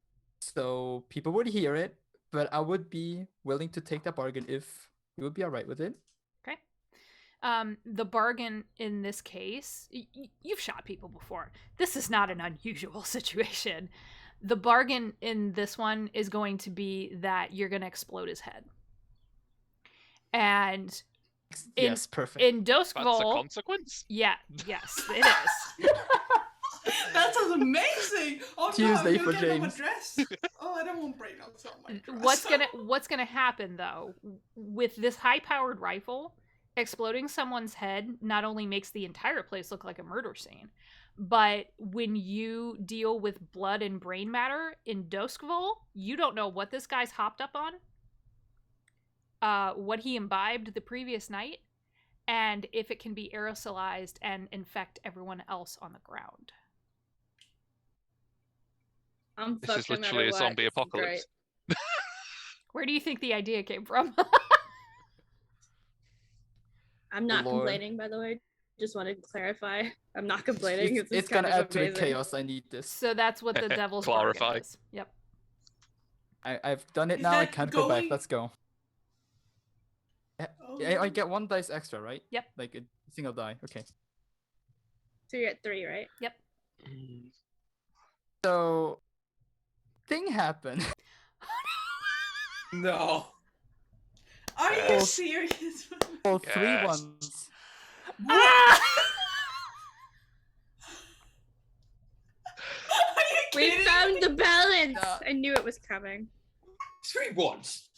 So people would hear it, but I would be willing to take that bargain if you would be all right with it. Okay. The bargain in this case, you've shot people before. This is not an unusual situation. The bargain in this one is going to be that you're going to explode his head. And yes, perfect. In Duskville, that's a consequence? Yeah, yes, it is. That sounds amazing. Oh Tuesday no, for I'm gonna get another James. dress. Oh, I don't want brain notes on my dress. What's gonna happen though with this high-powered rifle? Exploding someone's head not only makes the entire place look like a murder scene, but when you deal with blood and brain matter in Doskvol, you don't know what this guy's hopped up on, what he imbibed the previous night, and if it can be aerosolized and infect everyone else on the ground. I'm This fucked is no matter literally a what. zombie This is apocalypse. great. Where do you think the idea came from? I'm not Lord. complaining, by the way. Just wanted to clarify. I'm not complaining. It's, This it's is kind gonna of add to the amazing. chaos. I need this. So that's what the devil's bargain Clarify. is. Yep. I've done it Is now. I that can't go back. going- Let's go. Oh, I get 1 dice extra, right? Yep. Like a single die. Okay. So you're at 3, right? Yep. So, thing happened. No. Are you Oh. serious? Well, 3 Yes. ones. What? Are you We kidding found me? the balance! Uh, I knew it was coming. 3 ones.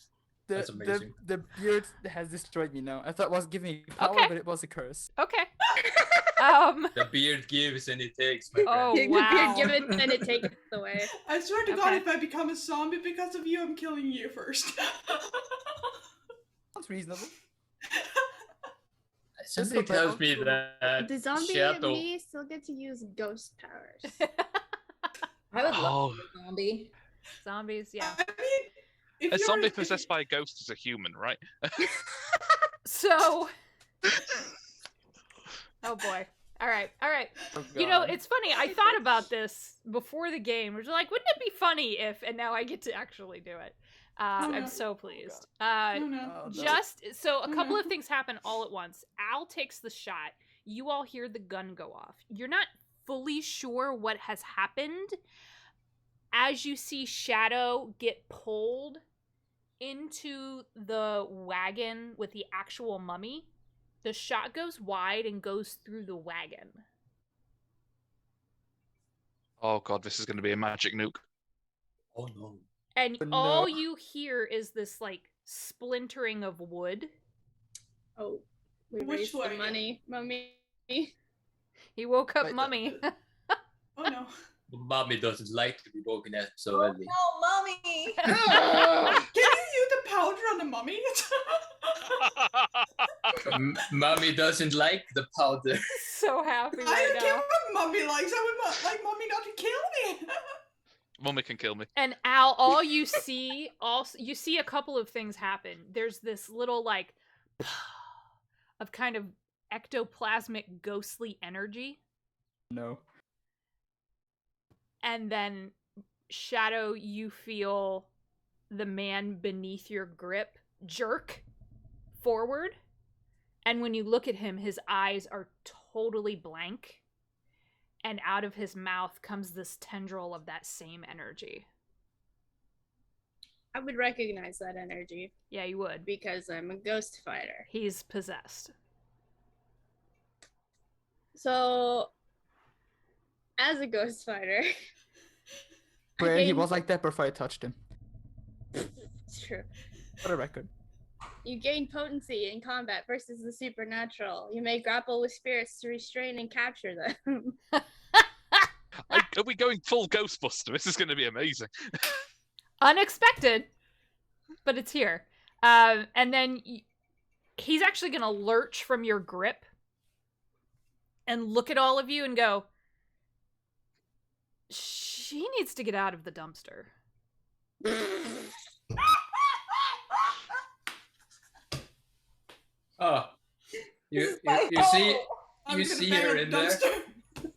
The, That's amazing. The beard has destroyed me now. I thought it was giving me power, Okay. but it was a curse. Okay. The beard gives and it takes, my Oh, friend. wow. Give it and it takes it away. I swear to God, Okay. if I become a zombie because of you, I'm killing you first. Sounds reasonable. Something tells me that The zombie Shadow. and me still get to use ghost powers. I would love Oh, to be a zombie. Zombies, yeah. I mean, if a you're zombie if- possessed by a ghost is a human, right? So. Oh boy. All right. Oh, You know, God. it's funny. I thought about this before the game. Which was like, wouldn't it be funny if? And now I get to actually do it. Oh, I'm no. so pleased. Oh, no. Oh, no. Just so a couple of Mhm. things happen all at once. Al takes the shot. You all hear the gun go off. You're not fully sure what has happened. As you see Shadow get pulled into the wagon with the actual mummy, the shot goes wide and goes through the wagon. Oh god, this is going to be a magic nuke. Oh no. And Oh, no. all you hear is this like splintering of wood. Oh, we Which raised way? the money, mummy. He woke up Wait, mummy. Oh no. Mommy doesn't like to be woken up so Oh, early. no, mommy! Can you use the powder on the mummy? Mommy doesn't like the powder. So happy I right don't care now. what mummy likes. I would like mummy not to kill me. Mummy can kill me. And Al, all you see, you see a couple of things happen. There's this little like of kind of ectoplasmic ghostly energy, No. and then Shadow, you feel the man beneath your grip jerk forward, and when you look at him, his eyes are totally blank, and out of his mouth comes this tendril of that same energy. I would recognize that energy Yeah, you would. because I'm a ghost fighter. He's possessed. So, as a ghost fighter, Where he gained- was like that before I touched him. it's true. For the record. You gain potency in combat versus the supernatural. You may grapple with spirits to restrain and capture them. Are we going full Ghostbuster? This is going to be amazing. Unexpected, but it's here. And then he's actually going to lurch from your grip and look at all of you and go, she needs to get out of the dumpster. Oh. You This is my see home. I'm You gonna see bang her on in the there? dumpster.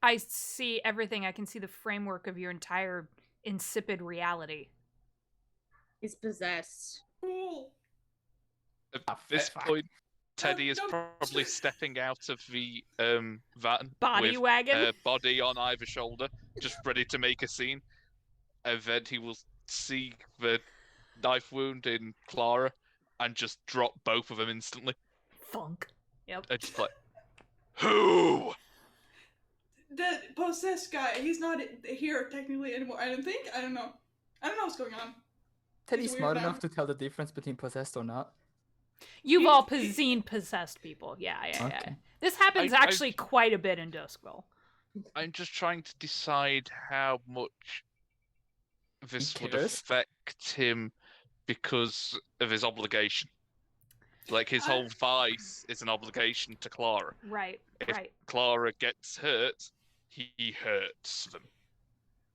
I see everything. I can see the framework of your entire insipid reality. He's possessed. Cool. At this fuck. point, Teddy is don't- probably stepping out of the van Body with wagon. body on either shoulder, just ready to make a scene. And then he will see the knife wound in Clara and just drop both of them instantly. Funk. Yep. And just like, who? the possessed guy, he's not here technically anymore. I don't think. I don't know. I don't know what's going on. Teddy's weird smart now. enough to tell the difference between possessed or not. You've all seen possessed people. Yeah. Okay. This happens actually quite a bit in Duskville. I'm just trying to decide how much this would cares? affect him because of his obligation. Like, his whole vice is an obligation to Clara. Right, If Clara gets hurt, he hurts them.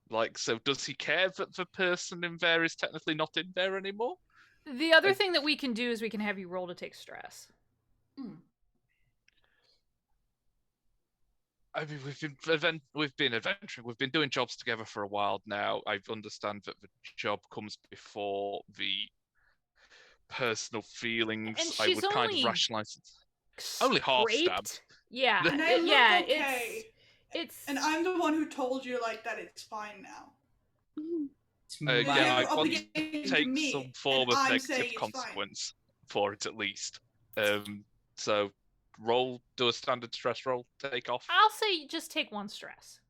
Like, so does he care that the person in there is technically not in there anymore? The other thing that we can do is we can have you roll to take stress. I mean, we've been adventuring. We've been doing jobs together for a while now. I understand that the job comes before the personal feelings. And I she's would kind of only rationalize it. Only half stabbed. Scraped? Yeah, And I look yeah, okay. it's. And I'm the one who told you like that it's fine now. Yeah, I You're want to obligated to take me, some form and of I'm saying negative it's fine. consequence for it at least. So do a standard stress roll, take off. I'll say just take one stress.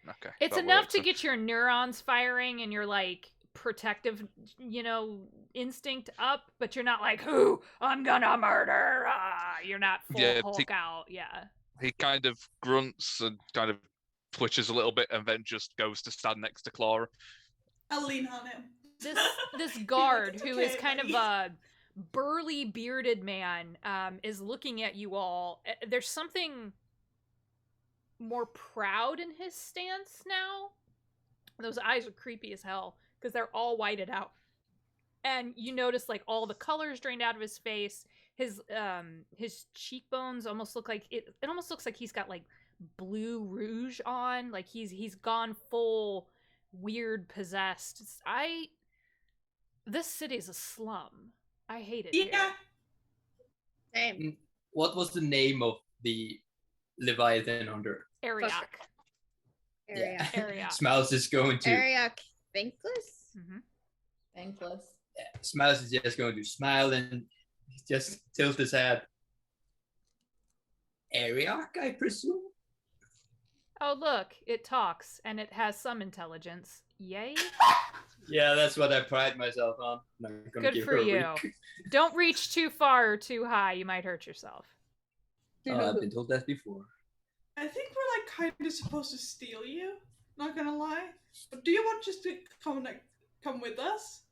Okay. It's that enough works to then. get your neurons firing and your like protective, instinct up, but you're not like, "Who? I'm gonna murder." You're not full Hulk out. Yeah. He kind of grunts and kind of twitches a little bit, and then just goes to stand next to Clara. I'll lean on him. This guard It's who okay, is kind buddy. of a burly bearded man is looking at you all. There's something more proud in his stance now. Those eyes are creepy as hell because they're all whited out, and you notice like all the colors drained out of his face. His cheekbones almost look like it almost looks like he's got like blue rouge on, like he's gone full weird possessed. This city's a slum. I hate it here. Same. What was the name of the Leviathan under? Ariak. Area. Ariak. Smiles is going to. Area thankless? Mm-hmm. Thankless. Smiles is just going to smile and just tilt his head. Ariak, I presume? Oh, look, it talks, and it has some intelligence. Yay. Yeah, that's what I pride myself on. I'm not gonna Good give for her a you. wink. Don't reach too far or too high. You might hurt yourself. Oh, I've been told that before. I think we're like kind of supposed to steal you. Not gonna lie. But do you want just to come with us?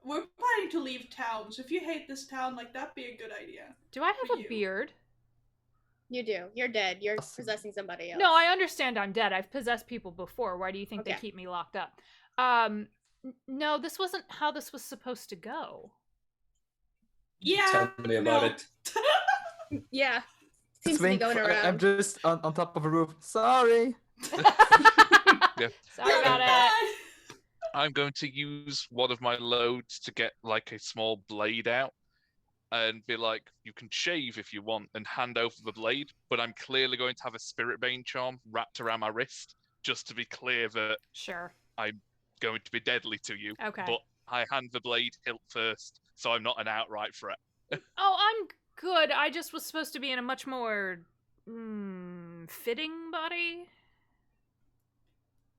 We're planning to leave town, so if you hate this town, like that'd be a good idea. Do I For have a you. beard? You do. You're dead. You're Awesome. possessing somebody else. No, I understand I'm dead. I've possessed people before. Why do you think they Okay. keep me locked up? No, this wasn't how this was supposed to go. Yeah. Tell me about no. it. Yeah. Seems to be Swing, going I'm around. just on top of a roof. Sorry. Yeah. Sorry about it. I'm going to use one of my loads to get like a small blade out and be like, you can shave if you want, and hand over the blade, but I'm clearly going to have a spirit bane charm wrapped around my wrist, just to be clear that Sure. I'm going to be deadly to you. Okay. But I hand the blade hilt first, so I'm not an outright threat. Oh, I'm good. I just was supposed to be in a much more fitting body.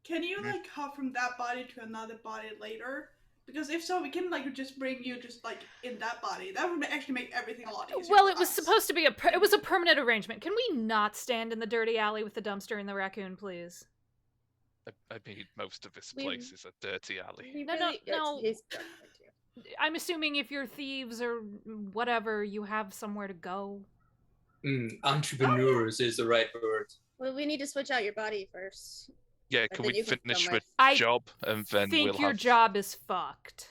Can you like hop from that body to another body later? Because if so, we can like just bring you just like in that body. That would actually make everything a lot easier. Well, for it was us. supposed to be it was a permanent arrangement. Can we not stand in the dirty alley with the dumpster and the raccoon, please? I mean, most of this We- place is a dirty alley. He No. he's good too. I'm assuming if you're thieves or whatever, you have somewhere to go. Entrepreneurs is the right word. Well, we need to switch out your body first. Yeah, But can then we you can finish come with with- I job and then think we'll your have... job is fucked.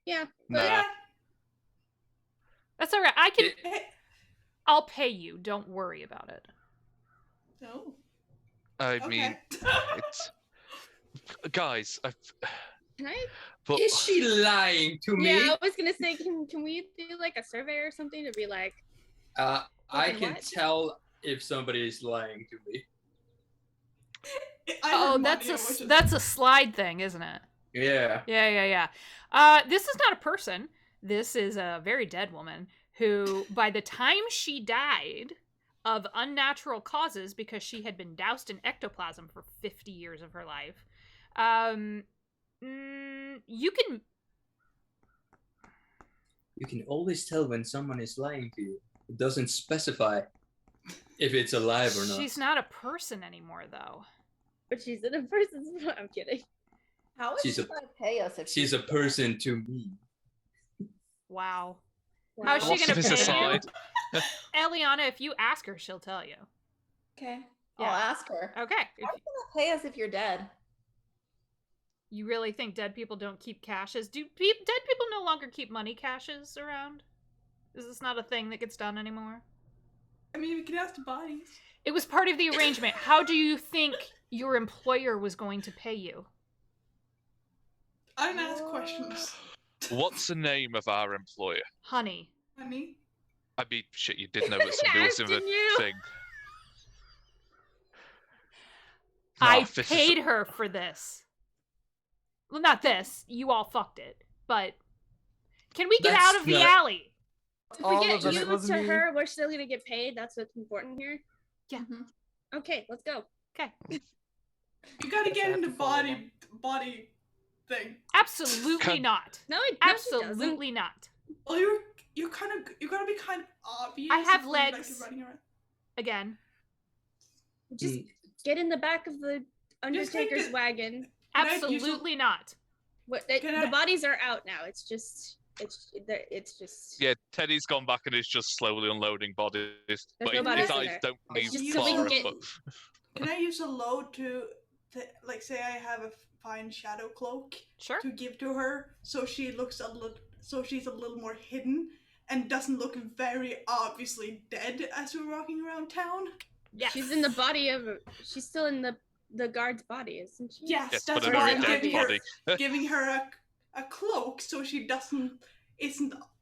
Yeah. Nah. Yeah. That's all right. I can. Hey, I'll pay you. Don't worry about it. no. I Okay. mean, it's... Guys, Can I? but Is she lying to me? Yeah, I was gonna say, can we do like a survey or something to be like, I Fucking can what? tell if somebody is lying to me. I Oh, heard that's Monty almost just- that's a slide thing, isn't it? Yeah. Yeah. This is not a person. This is a very dead woman who, by the time she died, of unnatural causes because she had been doused in ectoplasm for 50 years of her life. You can... You can always tell when someone is lying to you. It doesn't specify if it's alive or not. She's not a person anymore, though. But she's in a person's. I'm kidding. How is She's she a- gonna pay us if She's a person to me. Wow. Wow. How's she gonna Philosophy's pay you? aside. Eliana, if you ask her, she'll tell you. Okay. Yeah. I'll ask her. Okay. If How are you gonna pay us if you're dead? you really think dead people don't keep caches? Do dead people no longer keep money caches around? Is this not a thing that gets done anymore? I mean, we can ask the bodies. It was part of the arrangement. How do you think your employer was going to pay you? I didn't ask questions. What's the name of our employer? Honey. Honey. I mean, shit, you did know that somebody was in the Asking you. thing. I Oh, this is- paid her for this. Well, not this. You all fucked it. But can we get That's out of the not- alley? If All we of get us, you it was to me. her, we're still gonna get paid. That's what's important here. Yeah. Mhm. Okay, let's go. Okay. You gotta Guess I get have in the to follow body thing. Absolutely Can- not. No, it no, she doesn't. Absolutely not. Well, you gotta be kind of obvious. I have if you're, like, legs. running around. Again. Just Mm, get in the back of the Undertaker's the- wagon. Can I use Absolutely not. What Can the I- bodies are out now. It's just Yeah, Teddy's gone back and is just slowly unloading bodies. But no his bodies in eyes there. don't It's move just so we far can enough. Can I use a load to like say I have a fine shadow cloak Sure. to give to her so she's a little more hidden and doesn't look very obviously dead as we're walking around town? Yes. she's in the body of. She's still in the guard's body, isn't she? Yes, Yes, that's but a why very I'm dead giving her, body. giving her a cloak so she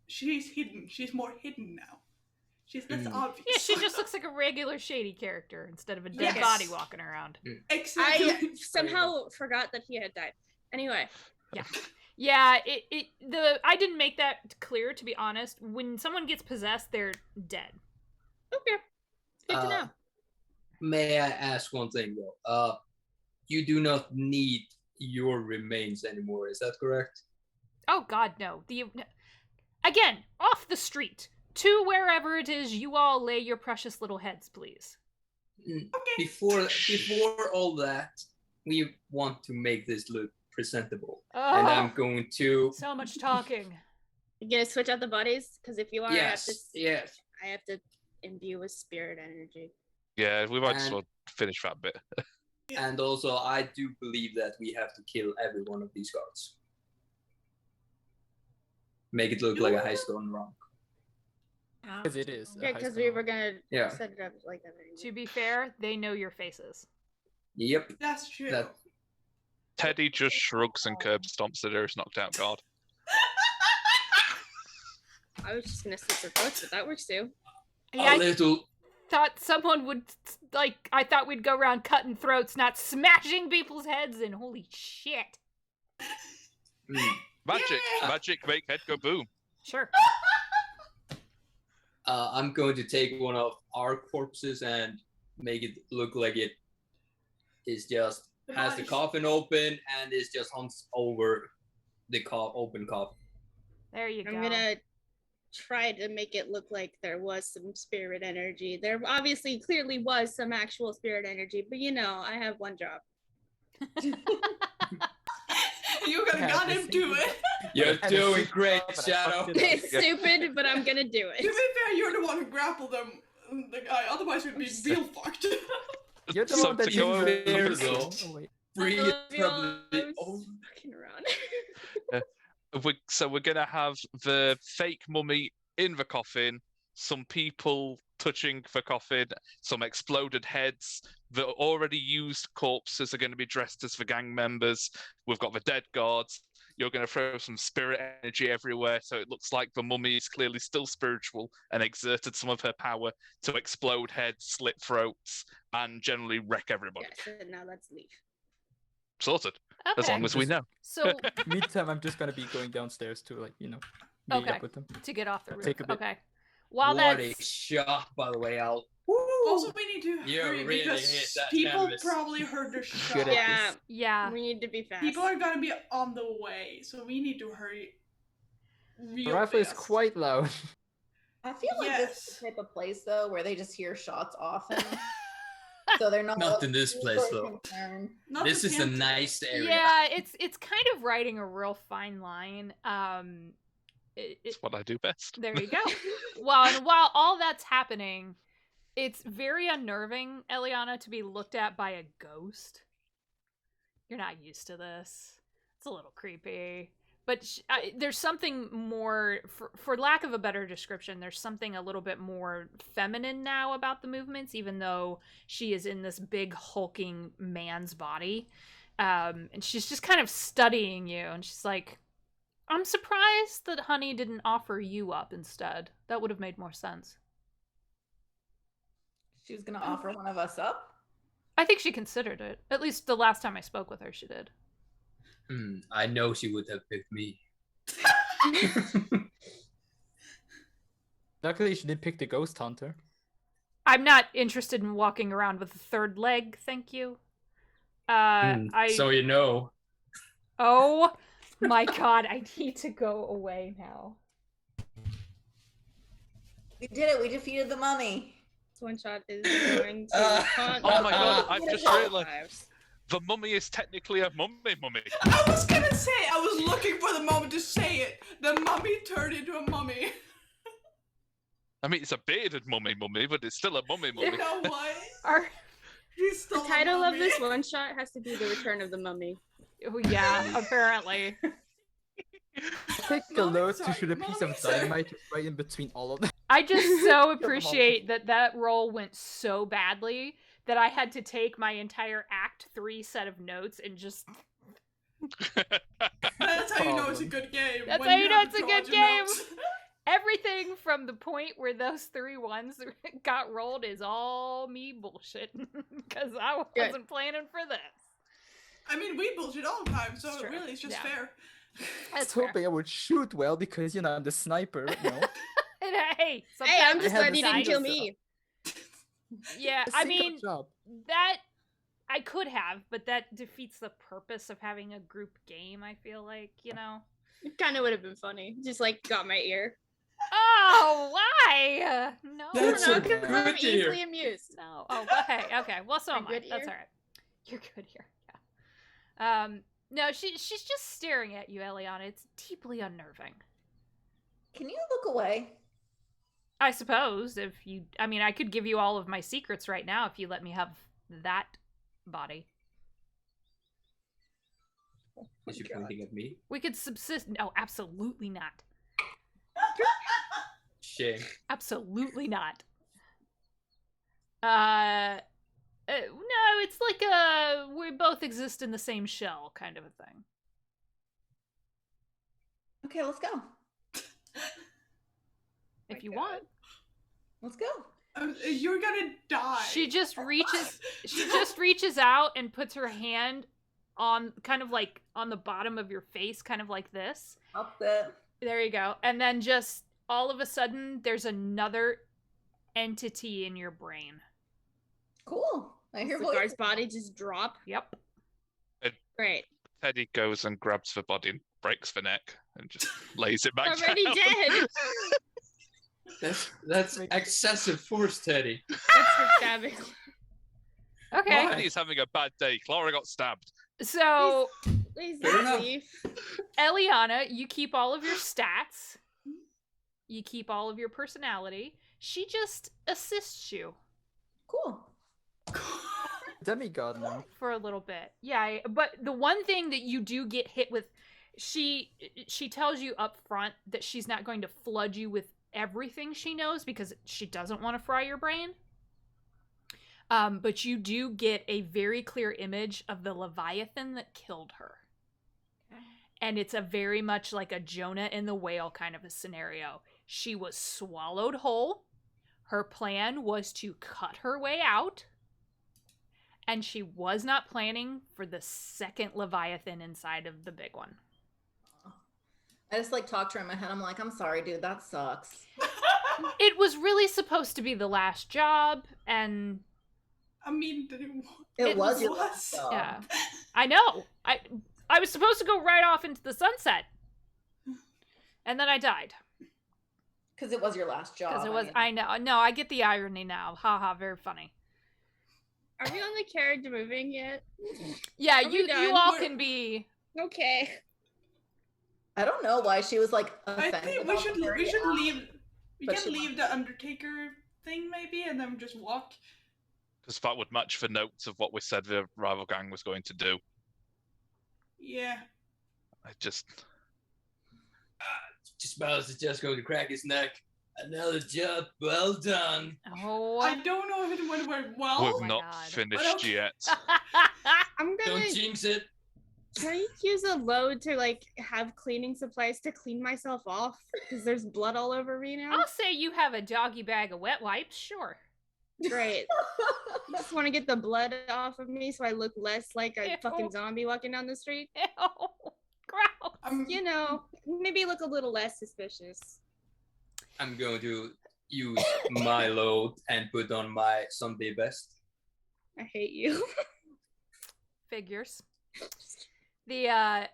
she's hidden. She's more hidden now. She's less Mm. obvious. Yeah, she just looks like a regular shady character instead of a dead Yes. body walking around. exactly. I somehow forgot that he had died. Anyway, Yeah, I didn't make that clear, to be honest. When someone gets possessed, they're dead. okay. Good to know. May I ask one thing though? You do not need your remains anymore. Is that correct? Oh God, no. Again, off the street to wherever it is you all lay your precious little heads, please. Okay. Before all that, we want to make this look presentable, Oh, and I'm going to. so much talking. You gonna switch out the bodies? Because if you are, Yes, yes. I have to imbue with spirit energy. Yeah, we might as And- well finish that bit. And also, I do believe that we have to kill every one of these guards. Make it look like a heist gone wrong. Because it is. a Yeah, high because school. we were gonna Yeah. set it up like that. Anyway. To be fair, they know your faces. Yep. That's true. That Teddy just shrugs and curb stomps the nearest knocked out guard. I was just gonna slit their throats, but that works too. Yeah, a I little. thought someone would, I thought we'd go around cutting throats, not smashing people's heads in. Holy shit. Magic, Yeah. magic, make head go boom. Sure. I'm going to take one of our corpses and make it look like it is just The has the bodies. coffin open and is just hunts over the open coffin. There you go. I'm gonna try to make it look like there was some spirit energy. There obviously clearly was some actual spirit energy, but you know, I have one job. You could have Yeah, got this him to thing- it. You're And doing it's great, but I Shadow. fucked it up. It's stupid, but I'm gonna do To it. be fair, you're the one who grappled them, the guy. Otherwise, we'd be real fucked. You're the So one that to go did over- the though. Oh, wait. Free I love you all. probably. I'm Oh, fucking around. So we're gonna have the fake mummy in the coffin, some people touching the coffin, some exploded heads. The already used corpses are going to be dressed as the gang members. We've got the dead guards. You're going to throw some spirit energy everywhere, so it looks like the mummy is clearly still spiritual and exerted some of her power to explode heads, slit throats, and generally wreck everybody. Yeah, so now let's leave. Sorted. As Okay. long as we know. So Meantime, I'm just gonna be going downstairs to meet Okay. up with them. to get off the roof. Take a bit. Okay. While what that's a shot, by the way, Al. Woo! Also, we need to You hurry really because hit that people canvas. probably heard the shot. Good at Yeah, this. Yeah. we need to be fast. People are gonna be on the way, so we need to hurry. The Real rifle is fast. quite loud. I feel like this is Yes. the type of place though where they just hear shots often. So they're not Not in this place, super though. concerned. Not This the is a Hamptons. nice area. Yeah, it's kind of riding a real fine line. It's what I do best. There you go. Well, and while all that's happening, it's very unnerving, Eliana, to be looked at by a ghost. You're not used to this. It's a little creepy. But there's something more, for lack of a better description, there's something a little bit more feminine now about the movements, even though she is in this big hulking man's body. And she's just kind of studying you, and she's like, I'm surprised that Honey didn't offer you up instead. That would have made more sense. She was gonna offer one of us up. I think she considered it. At least the last time I spoke with her, she did. I know she would have picked me. Luckily, she did pick the ghost hunter. I'm not interested in walking around with a third leg, thank you. So you know. Oh my god, I need to go away now. We did it. We defeated the mummy. This one shot is going to haunt Oh my god, us. I've just realised the mummy is technically a mummy. I was gonna say, I was looking for the moment to say it. The mummy turned into a mummy. I mean, it's a bearded mummy, but it's still a mummy. You know what? Our... She's The still a title of mummy. this one shot has to be The Return of the Mummy. Oh, yeah, apparently. Take a Mommy, load to sorry, shoot a piece mommy, of sorry. dynamite right in between all of them. I just so appreciate that roll went so badly that I had to take my entire Act 3 set of notes and just... That's how you know it's a Problem. good game. That's when how you know have it's a to good draw your game. notes. Everything from the point where those 3 ones got rolled is all me bullshit. Because I Good. wasn't planning for this. I mean, we bullshit all the time, so It's true. really, it's just Yeah. fair. I That's was fair. hoping I would shoot well because, you know, I'm the sniper. No. And hey, Hey, I'm sometimes just I had glad the you didn't same kill job. me. yeah, A I single mean, job. that I could have, but that defeats the purpose of having a group game, I feel like, you know? It kind of would have been funny. Just like got my ear. Oh, why? No. I don't That's know, so because I'm good to hear. easily amused. No. Oh, okay. Well, so A am I. good That's ear? all right. You're good here. Yeah. No, she's just staring at you, Eliana. It's deeply unnerving. Can you look away? I suppose if you, I mean, I could give you all of my secrets right now if you let me have that body. Is she pointing at me? We could subsist. No, absolutely not. Shame. Absolutely not. No, it's like we both exist in the same shell kind of a thing. Okay, let's go. If you God. want. Let's go. You're gonna die. She just reaches out and puts her hand on kind of like on the bottom of your face, kind of like this. Up that. There you go. And then just all of a sudden there's another entity in your brain. Cool. I hear The voices. guard's body just drop. Yep. Great. Teddy goes and grabs the body and breaks the neck and just lays it back Already down. dead. That's excessive force, Teddy. That's for stabbing. Okay. Why? Teddy's having a bad day. Clara got stabbed. So Please Fair enough. leave. Eliana, you keep all of your stats. You keep all of your personality. She just assists you Cool. Demigod now. for a little bit. Yeah, but the one thing that you do get hit with, she tells you up front that she's not going to flood you with everything she knows because she doesn't want to fry your brain. But you do get a very clear image of the Leviathan that killed her. And it's a very much like a Jonah and the whale kind of a scenario. She was swallowed whole. Her plan was to cut her way out. And she was not planning for the second Leviathan inside of the big one. I just like talk to her in my head. I'm like, I'm sorry, dude. That sucks. it was really supposed to be the last job, and I mean, It was your was. last job. yeah, I know. I was supposed to go right off into the sunset, and then I died Because it was your last job. because it was. mean. I know. No, I get the irony now. Haha, very funny. Are we on the carriage moving yet? Yeah, Are we you done? all We're- can be. Okay. I don't know why she was like I offended. think we about should the very leave. We but can she leave the Undertaker thing maybe, and then just walk. Because that would match the notes of what we said the rival gang was going to do. Yeah. I just. Just Miles is just going to crack his neck. Another job well done. Oh. I don't know if it went well. We've my not God. finished okay. yet. I'm gonna Don't jinx it. try to use a load to like have cleaning supplies to clean myself off because there's blood all over me now. I'll say you have a doggy bag of wet wipes. Sure. Great. I just want to get the blood off of me so I look less like a Ew. fucking zombie walking down the street. Ew. Gross. You know, maybe look a little less suspicious. I'm going to use my load and put on my Sunday best. I hate you. Figures. The yeah,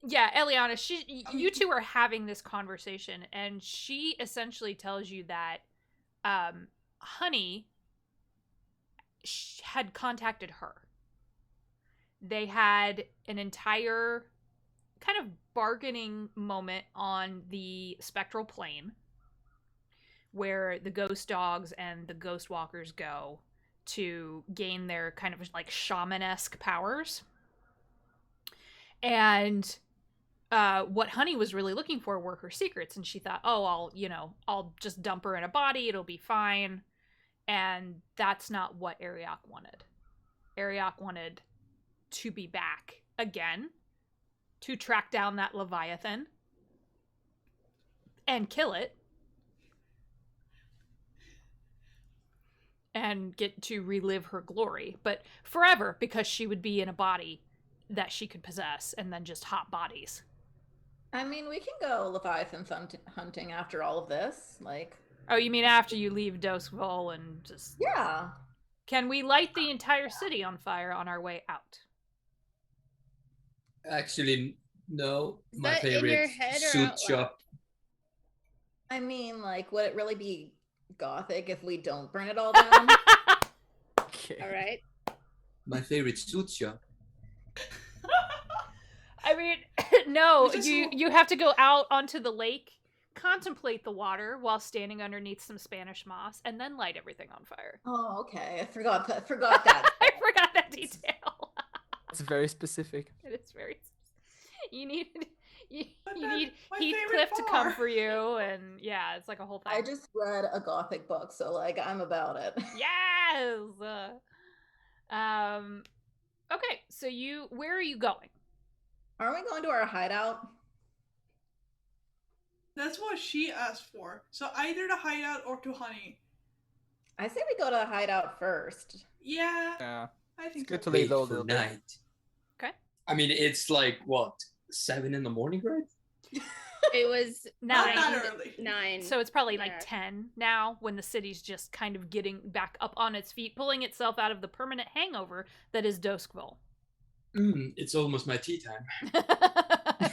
Eliana, you two are having this conversation, and she essentially tells you that Honey had contacted her. They had an entire kind of bargaining moment on the spectral plane where the ghost dogs and the ghost walkers go to gain their kind of like shaman-esque powers. And what Honey was really looking for were her secrets, and she thought, oh, I'll just dump her in a body, it'll be fine. And that's not what Ariok wanted. Ariok wanted to be back again, to track down that Leviathan and kill it, and get to relive her glory, but forever, because she would be in a body that she could possess and then just hot bodies. I mean, we can go Leviathan hunting after all of this. Like, Oh, you mean after you leave Dosvol and just... yeah. Can we light the entire city on fire on our way out? Actually, no. Is My that in favorite your head or suit out loud? shop. I mean, like, would it really be gothic if we don't burn it all down? Okay. All right. My favorite suit shop. I mean, no, You just- you have to go out onto the lake, contemplate the water while standing underneath some Spanish moss, and then light everything on fire. Oh, okay. I forgot that. I forgot that detail. It's very specific. It is very... You need But you that's need my Heathcliff favorite to come part. for you, and yeah, it's like a whole thing. I just read a gothic book, so like I'm about it. Yes. Okay, so where are you going? Are we going to our hideout? That's what she asked for. So either the hideout or to Honey. I say we go to the hideout first. Yeah, Yeah. I It's think good so. to leave Wait though a for little bit. night. Okay. I mean, it's like, what, 7 in the morning, right? It was Not Nine. that early. 9. So it's probably like Yeah. 10 now, when the city's just kind of getting back up on its feet, pulling itself out of the permanent hangover that is Doskville. It's almost my tea time.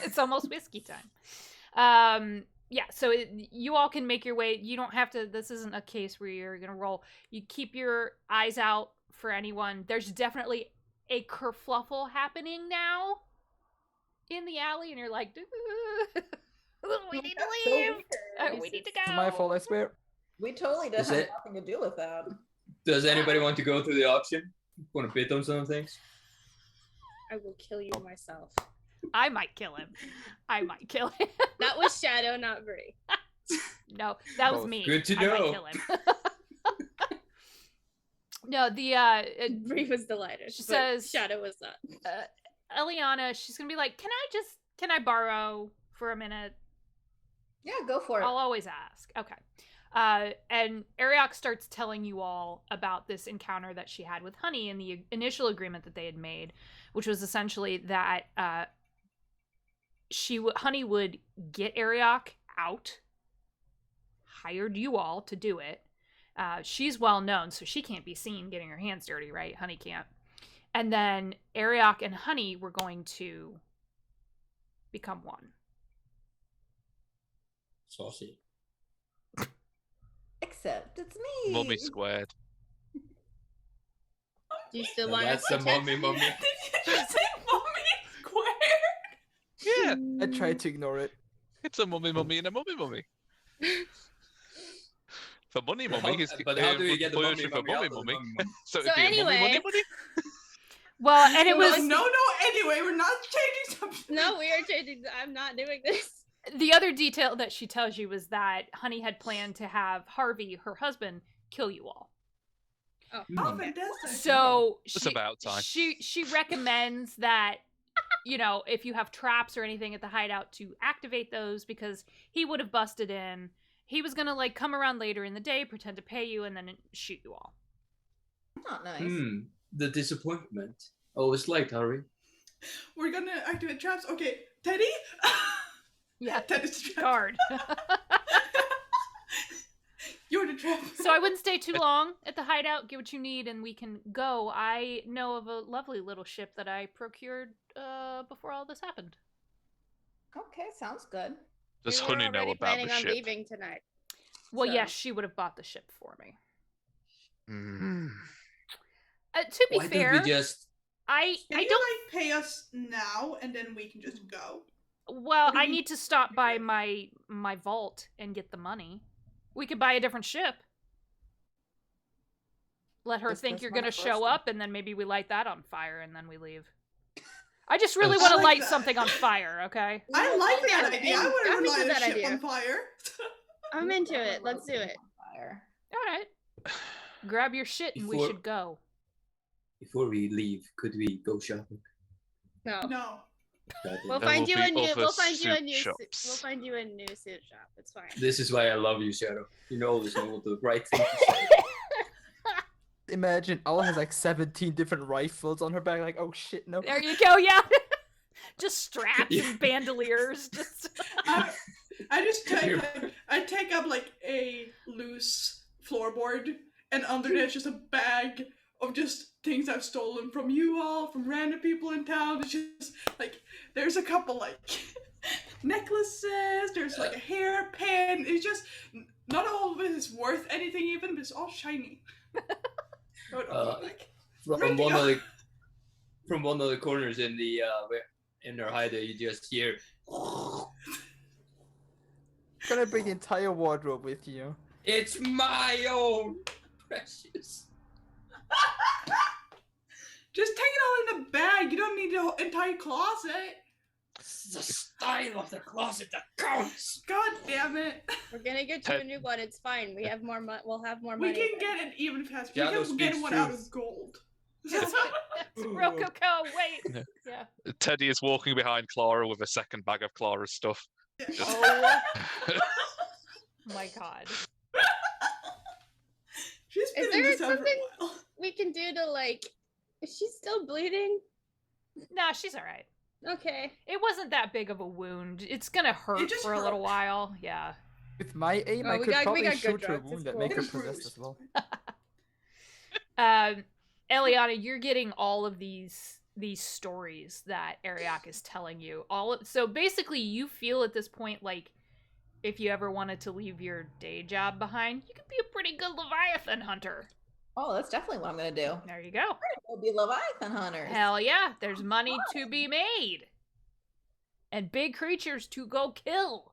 It's almost whiskey time. Yeah, so you all can make your way. You don't have to, this isn't a case where you're gonna roll. You keep your eyes out for anyone. There's definitely a kerfluffle happening now in the alley, and you're like, we need to So leave. weird. We need to It's go. my fault, I swear. We totally did Is have it- nothing to do with that. Does anybody want to go to the auction? Want to bid on some things? I will kill you myself. I might kill him. I might kill him. That was Shadow, not Brie. No, that was Both. me. Good to I might know. kill him. No, Brie was delighted. She but says- Shadow was not. Eliana, she's gonna be like, can I borrow for a minute? Yeah, go for it. I'll always ask. Okay. And Ariok starts telling you all about this encounter that she had with Honey and the initial agreement that they had made, which was essentially that Honey would get Ariok out, hired you all to do it. She's well known, so she can't be seen getting her hands dirty, right? Honey can't. And then Ariok and Honey were going to become one. Saucy. Except it's me. Mummy squared. Do you still Now want that's to a mummy. Did you just say mommy square? Yeah, I tried to ignore it. it's a mummy and a mummy. For money But mummy, how do you get the version mummy for out mummy of the mummy. mummy? So it'd So be a mummy anyway. money. Well, and it No, was no, anyway, we're not changing something. No, we are changing. I'm not doing this. the other detail that she tells you was that Honey had planned to have Harvey, her husband, kill you all. Oh, Oh, Hmm. fantastic. So It's about time. She recommends that, you know, if you have traps or anything at the hideout, to activate those, because he would have busted in. He was gonna like come around later in the day, pretend to pay you, and then shoot you all. Not nice. The disappointment. Oh, it's like Harry. We're gonna activate traps. Okay, Teddy? Yeah, Teddy's the trap. guard. You're the trap. So I wouldn't stay too long at the hideout. Get what you need, and we can go. I know of a lovely little ship that I procured before all this happened. Okay, sounds good. Does We were Honey know already about planning the on ship? leaving tonight. Well, So- yes, she would have bought the ship for me. Mm. To be Why fair, don't we just... I Can you don't. like pay us now and then we can just go? Well, What do I we need to stop do by then? my vault and get the money. We could buy a different ship. Let her think That's you're my gonna first show thing. up, and then maybe we light that on fire, and then we leave. I just really want I to like light that. something on fire, okay? I like Okay, that I'm idea. I in. want I'm to into light a that ship idea. on fire. I'm into it. Let's do it. Fire. All right. Grab your shit, and we Before- should go. Before we leave, could we go shopping? No. No. We'll There find will you be a new. other We'll find you a suit new. shops. We'll find you a new suit shop. It's fine. This is why I love you, Shadow. You always know the right thing to say. Imagine Al has like 17 different rifles on her back. Like, oh shit, no. There you go, yeah. Just straps Yeah. and bandoliers. Just I just take up like a loose floorboard, and under there's just a bag of just things I've stolen from you all, from random people in town. It's just like there's a couple like necklaces. There's like a hairpin. It's just not all of it is worth anything even, but it's all shiny. Like, From Ready to one go. of the from one of the corners in the in their hideout, you just hear. Gonna bring the entire wardrobe with you. It's my own precious. just take it all in a bag. You don't need the whole entire closet. It's the style of the closet that counts. God damn it. We're gonna get you a new one. It's fine. We have more. We'll have more We money. can get it even faster. We Shadow can get speaks one out truth. of gold. Rococo, wait. Yeah. Yeah. Teddy is walking behind Clara with a second bag of Clara's stuff. Oh my god. She's been Is in there this out for something- a while. We can do to like. Is she still bleeding? Nah, she's alright. Okay. It wasn't that big of a wound. It's gonna hurt just for a little hurt. while. Yeah. With my aim, Oh, I we could got probably good shoot her drugs, wound it's that cool. make her Get 'em possessed bruised. as well. Eliana, you're getting all of these stories that Ariok is telling you. So basically you feel at this point like if you ever wanted to leave your day job behind, you could be a pretty good Leviathan hunter. Oh, that's definitely what I'm gonna do. There you go. We'll be Leviathan hunters. Hell yeah, there's money to be made. And big creatures to go kill.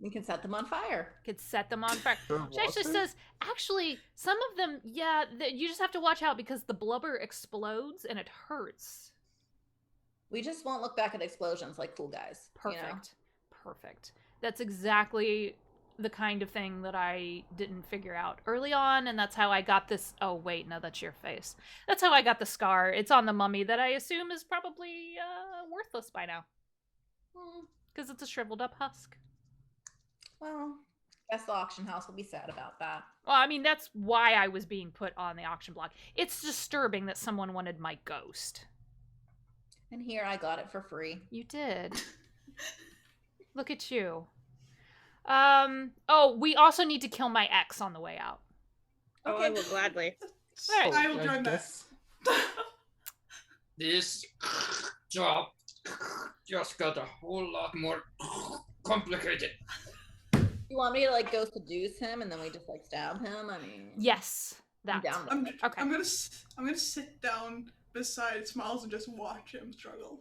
We can set them on fire. Could set them on fire. Sure, She actually water? says, actually, some of them, yeah, you just have to watch out because the blubber explodes and it hurts. We just won't look back at explosions like cool guys. you know? Perfect. Perfect. That's exactly the kind of thing that I didn't figure out early on, and that's how I got this. Oh, wait, no, that's your face. That's how I got the scar. It's on the mummy that I assume is probably worthless by now. Hmm, Because it's a shriveled up husk. well, guess the auction house will be sad about that. Well, I mean, that's why I was being put on the auction block. It's disturbing that someone wanted my ghost. And here I got it for free. You did. Look at you. Oh, we also need to kill my ex on the way out. Oh, I will gladly. Alright. I will join that. guess. This job just got a whole lot more complicated. You want me to like go seduce him and then we just like stab him? I mean, Yes, I'm that. down with I'm, it. Okay. I'm gonna sit down beside Smiles and just watch him struggle.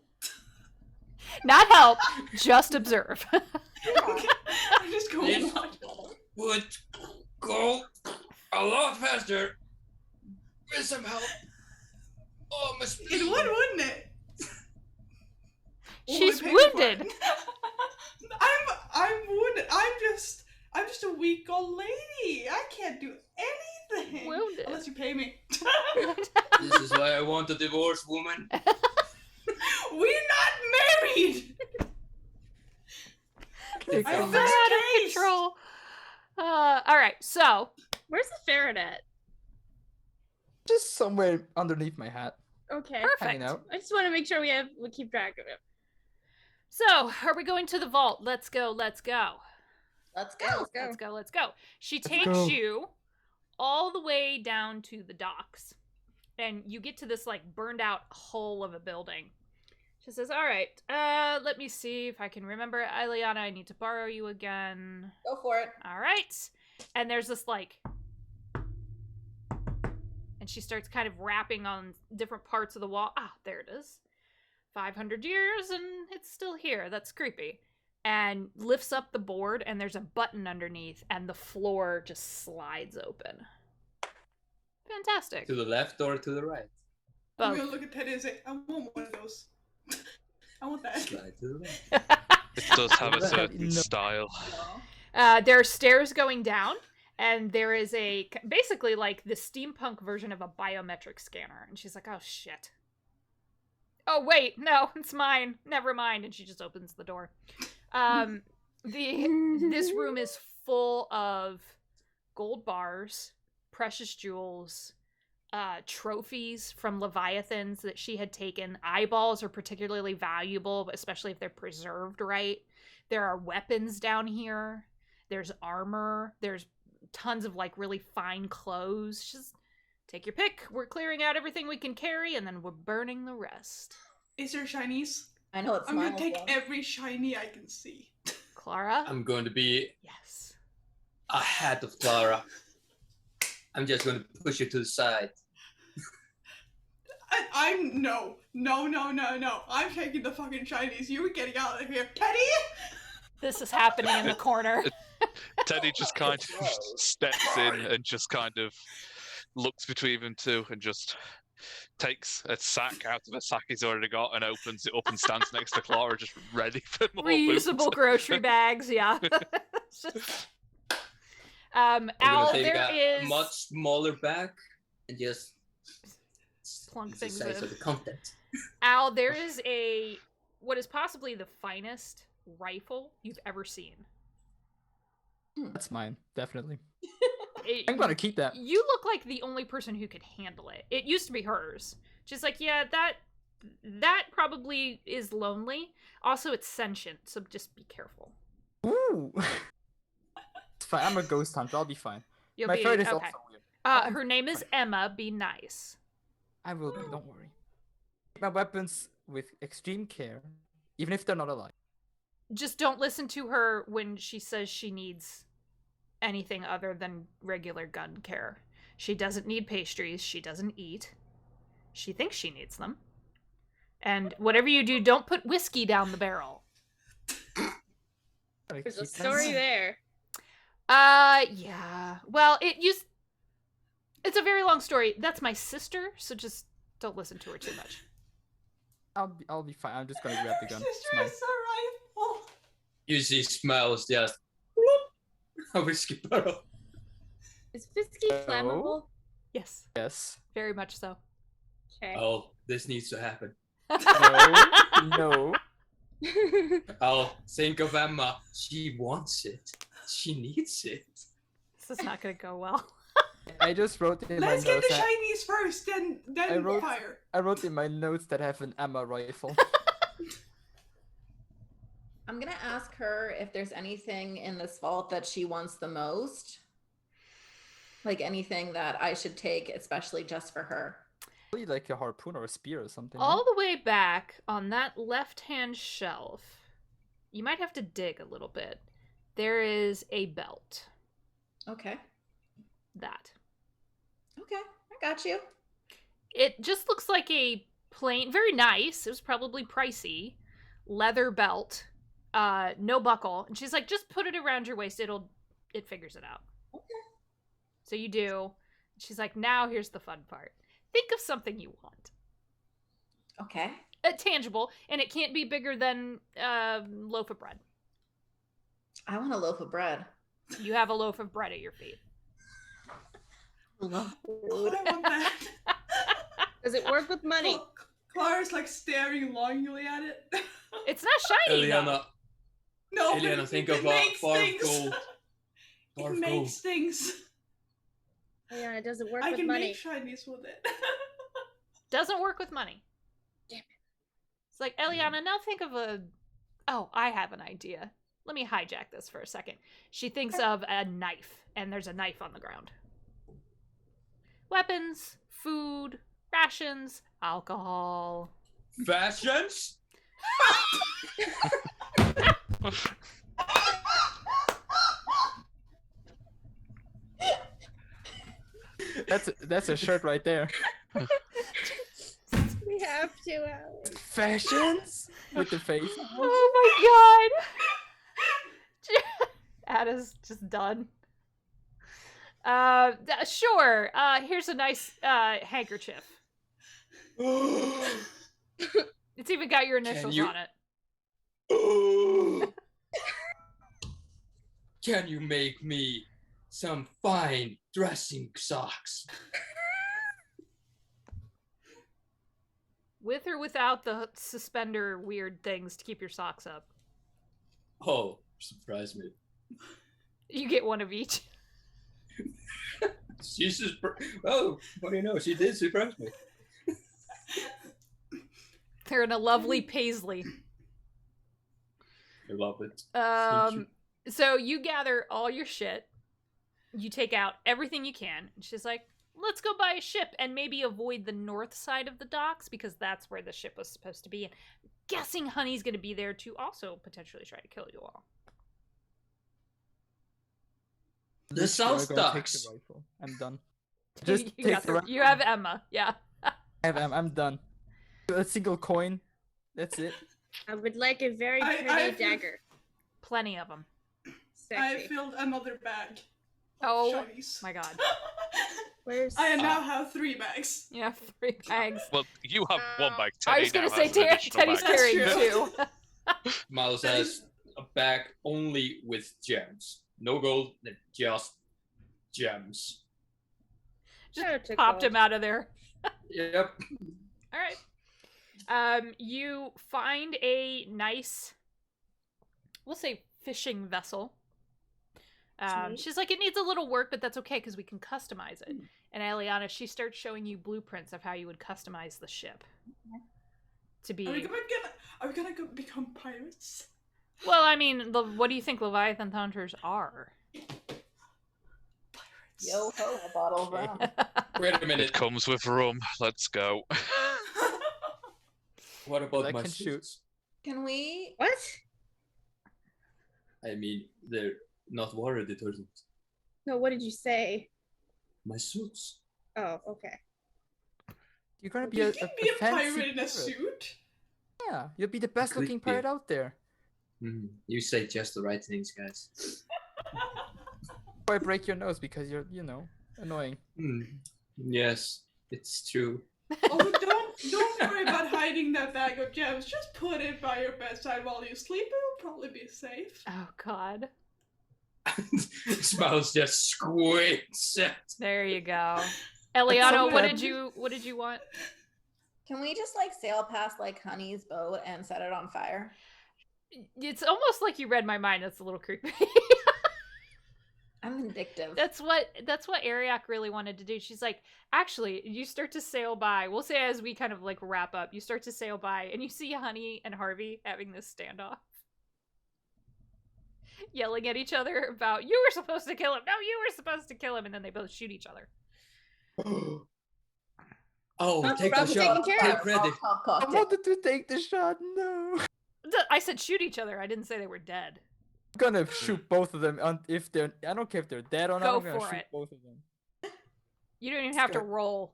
Not help, just observe. I'm just going This to watch. would go a lot faster with some help. Oh, my It spleen. would, wouldn't it? She's Only paying for wounded. it. I'm wounded. I'm just a weak old lady. I can't do anything. Wounded. Unless you pay me. This is why I want a divorce, woman. We're not married. This I is fixed out of case. control. Alright, so Where's the ferret at? Just somewhere underneath my hat, Okay. hanging perfect. out. I just want to make sure we keep track of it. So, are we going to the vault? Let's go, let's go. Let's go. Let's go. Let's go, let's go. She Let's takes go. you all the way down to the docks. And you get to this like burned out hole of a building. She says, "Alright, let me see if I can remember. Ileana, I need to borrow you again. Go for it. Alright." And there's this like, and she starts kind of rapping on different parts of the wall. Ah, there it is. 500 years and it's still here. That's creepy. And lifts up the board and there's a button underneath and the floor just slides open. Fantastic. To the left or to the right? I'm Both. gonna look at Teddy and say, I want one of those. I want that. Slide to the left. It does have a No. certain style. There are stairs going down, and there is basically like the steampunk version of a biometric scanner. And she's like, "Oh shit! Oh wait, no, it's mine. Never mind." And she just opens the door. This room is full of gold bars, precious jewels, trophies from leviathans that she had taken. Eyeballs are particularly valuable, especially if they're preserved right. There are weapons down here. There's armor. There's tons of like really fine clothes. Just take your pick. We're clearing out everything we can carry, and then we're burning the rest. Is there shinies? I know it's I'm gonna Smiles, take though. every shiny I can see. Clara? I'm going to be Yes. ahead of Clara. I'm just going to push you to the side. I'm no. I'm taking the fucking shinies. You're getting out of here, Teddy. This is happening in the corner. Teddy just kind of steps in and just kind of looks between them two and just takes a sack out of a sack he's already got and opens it up and stands next to Clara, just ready for more Reusable loot. grocery bags, yeah. I'm Al, going to take there a is much smaller bag and just plunk use the things size in. of the content. Al, there is what is possibly the finest rifle you've ever seen. That's mine, definitely. It- I'm gonna keep that. You look like the only person who could handle it. It used to be hers. She's like, yeah, that probably is lonely. Also, it's sentient, so just be careful. Ooh. It's fine. I'm a ghost hunter. I'll be fine. You'll My be third is okay. also weird. Her name is Emma. Be nice. I will be. Don't worry. My weapons with extreme care, even if they're not alive. Just don't listen to her when she says she needs anything other than regular gun care. She doesn't need pastries. She doesn't eat. She thinks she needs them. And whatever you do, don't put whiskey down the barrel. Gotta There's a keep that story in mind. there. Yeah. Well, it's a very long story. That's my sister, so just don't listen to her too much. I'll be fine. I'm just gonna grab the gun. It's Sister mine. is a rifle. You see Smiles just a whiskey barrel. Is whiskey flammable? Yes, Yes. very much so. Okay. Oh, this needs to happen. No. Oh, think of Emma. She wants it. She needs it. This is not going to go well. I just wrote in Let's my get notes. the shinies first, then I wrote- fire. I wrote in my notes that I have an Emma rifle. I'm gonna ask her if there's anything in this vault that she wants the most. Like anything that I should take, especially just for her. Probably like a harpoon or a spear or something. All the way back on that left-hand shelf, you might have to dig a little bit. There is a belt. Okay. That. Okay, I got you. It just looks like a plain, very nice, it was probably pricey, leather belt. No buckle. And she's like, just put it around your waist, it figures it out. Okay. So you do. She's like, now here's the fun part. Think of something you want. Okay. Tangible, and it can't be bigger than a loaf of bread. I want a loaf of bread. You have a loaf of bread at your feet. Love Oh, I want that. Does it work with money? Clara's like staring longingly at it. It's not shiny Eliana, though. No, but Eliana, think it of makes bar of things. gold. It Bar of makes gold. things. Yeah, it doesn't work I with can money. make shinies with it. Doesn't work with money. Damn it. It's like, Eliana, now think of a... Oh, I have an idea. Let me hijack this for a second. She thinks of a knife, and there's a knife on the ground. Weapons, food, rations, alcohol. Fashions? That's a shirt right there. We have to, Alex. Fashions with the face. Oh my god! Ada's just done. Sure. Here's a nice handkerchief. It's even got your initials you- on it. Can you make me some fine dressing socks? With or without the suspender weird things to keep your socks up. Oh, surprise me. You get one of each. She's just. Oh, what do you know? She did surprise me. They're in a lovely paisley. I love it. Thank you. So you gather all your shit. You take out everything you can. And she's like, let's go buy a ship and maybe avoid the north side of the docks because that's where the ship was supposed to be. And I'm guessing Honey's going to be there to also potentially try to kill you all. The Literally, South I'm gonna take Docks. the rifle. I'm done. Just you, take got the the- rifle. you have Emma. Yeah. I'm done. A single coin. That's it. I would like a very I- pretty I- dagger. Plenty of them. I Sexy. filled another bag. Oh of shinies. my god. Where's I now have 3 bags. You have 3 bags. Well, you have one bag. Teddy I was going now to say has an additional Teddy's bag. carrying That's 2. Miles has a bag only with gems. No gold, just gems. Just popped him out of there. Yep. All right. You find a nice, we'll say, fishing vessel. Sweet. She's like, it needs a little work, but that's okay because we can customize it. And Eliana, she starts showing you blueprints of how you would customize the ship to be. Are we gonna become pirates? Well, I mean, what do you think Leviathan hunters are? Pirates. Yo ho, a bottle of rum. Wait a It minute. comes with rum. Let's go. What about I my can shoot. suits? Can we? What? I mean, they're not water detergent. No, what did you say? My suits. Oh, okay. You're gonna be You a can be a fancy pirate in a pirate. suit. Yeah, you'll be the best Could looking be. pirate out there. You say just the right things, guys. Or I break your nose because you're, annoying. Yes, it's true. Oh, don't worry about hiding that bag of gems. Just put it by your bedside while you sleep. It'll probably be safe. Oh God. Smiles just squints. There you go. Eliana, so what good. did you want? Can we just like sail past like Honey's boat and set it on fire? It's almost like you read my mind. That's a little creepy. I'm vindictive. That's what Ariak really wanted to do. She's like, actually, you start to sail by. We'll say as we kind of like wrap up, you start to sail by, and you see Honey and Harvey having this standoff. yelling at each other about you were supposed to kill him. No, you were supposed to kill him, and then they both shoot each other. Oh, take the Rob's shot. taking care Take of. credit. I wanted to take the shot. No. I said shoot each other. I didn't say they were dead. I'm gonna shoot both of them. If they're, I don't care if they're dead or not. Go I'm gonna for shoot it. both of them. You don't even have to Good. roll.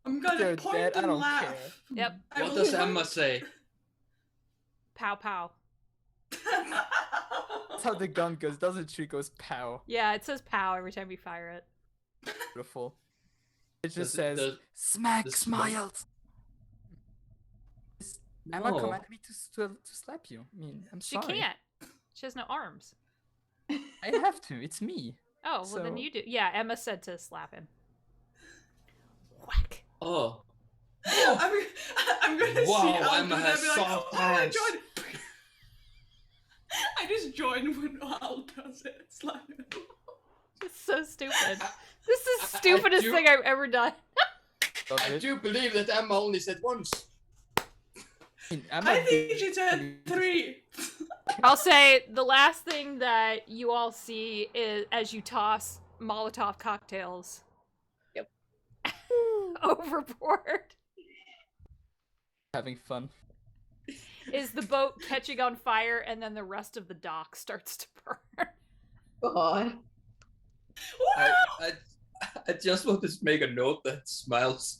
I'm gonna They're point dead, I and don't laugh. care. Yep. I What will does point- Emma say? Pow pow. That's how the gun goes. Doesn't shoot, goes pow. Yeah, it says pow every time you fire it. Beautiful. It Does just it- says does- smack does- smiles. Emma No. commanded me to slap you. I mean, I'm She sorry. can't. She has no arms. I have to. It's me. Oh, well then So- you do. Yeah, Emma said to slap him. Whack. Oh. I'm gonna Wow, see Al Emma do has that, be like, soft "Oh, I hands." joined." I just joined when Al does it. It's like, It's so stupid. This is the I stupidest do- thing I've ever done. Love I it. do believe that Emma only said once. Emma I think did- she said 3. I'll say the last thing that you all see is as you toss Molotov cocktails. Yep. Overboard having fun. is the boat catching on fire, and then the rest of the dock starts to burn. God. I just want to make a note that Smiles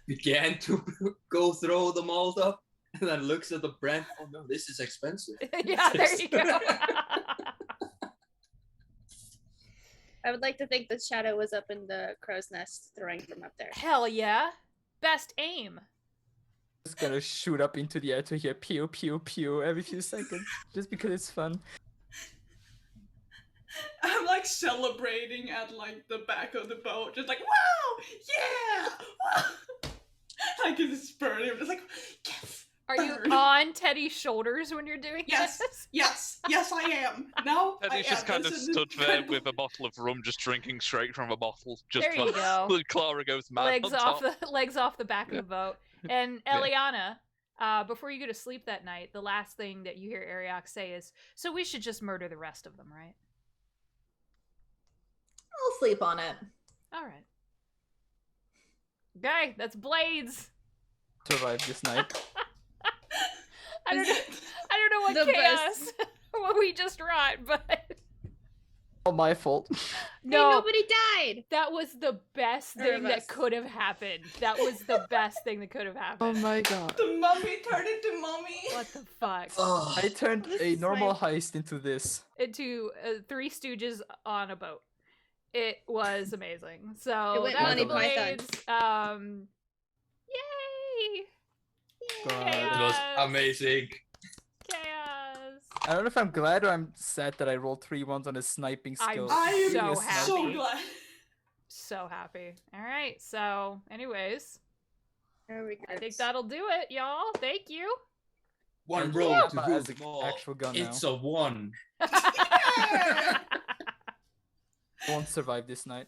began to go through the Molotov and then looks at the brand. Oh no, this is expensive. Yeah, there you go. I would like to think that Shadow was up in the crow's nest throwing from up there. Hell yeah. Best aim. Just gonna shoot up into the air to hear pew pew pew every few seconds, just because it's fun. I'm like celebrating at like the back of the boat, just like, wow, yeah, wow. Like it's burning. I'm just like, yes. Are you burn. on Teddy's shoulders when you're doing Yes, this? yes, I am. Now Teddy's I just am. kind of This is stood there incredible. with a bottle of rum, just drinking straight from a bottle. Just There you while go. Clara goes mad legs on off top. the legs off the back of the boat. And Yeah. Eliana, before you go to sleep that night, the last thing that you hear Ariok say is, "So we should just murder the rest of them, right?" I'll sleep on it. All right. Okay, that's Blades. Survive this night. I don't know. I don't know what The chaos what we just wrought, but All my fault. Hey, no, nobody died. that was the best Or thing that us. could have happened. That was the best thing that could have Oh happened. my god. The mummy turned into mummy. What the fuck? Oh, I turned This a is normal like- heist into this. Into Three Stooges on a boat. It was amazing. So It went that was Monty Python. Blades. Yay! God. it was Chaos! amazing. Chaos! I don't know if I'm glad or I'm sad that I rolled 3 ones on a sniping I'm skill. I am so Yes, happy. so glad. So happy. All right. So, anyways, No I think that'll do it, y'all. Thank you. One And roll yeah, to but rule as an them all. actual gun It's now. a 1. Won't survive this night.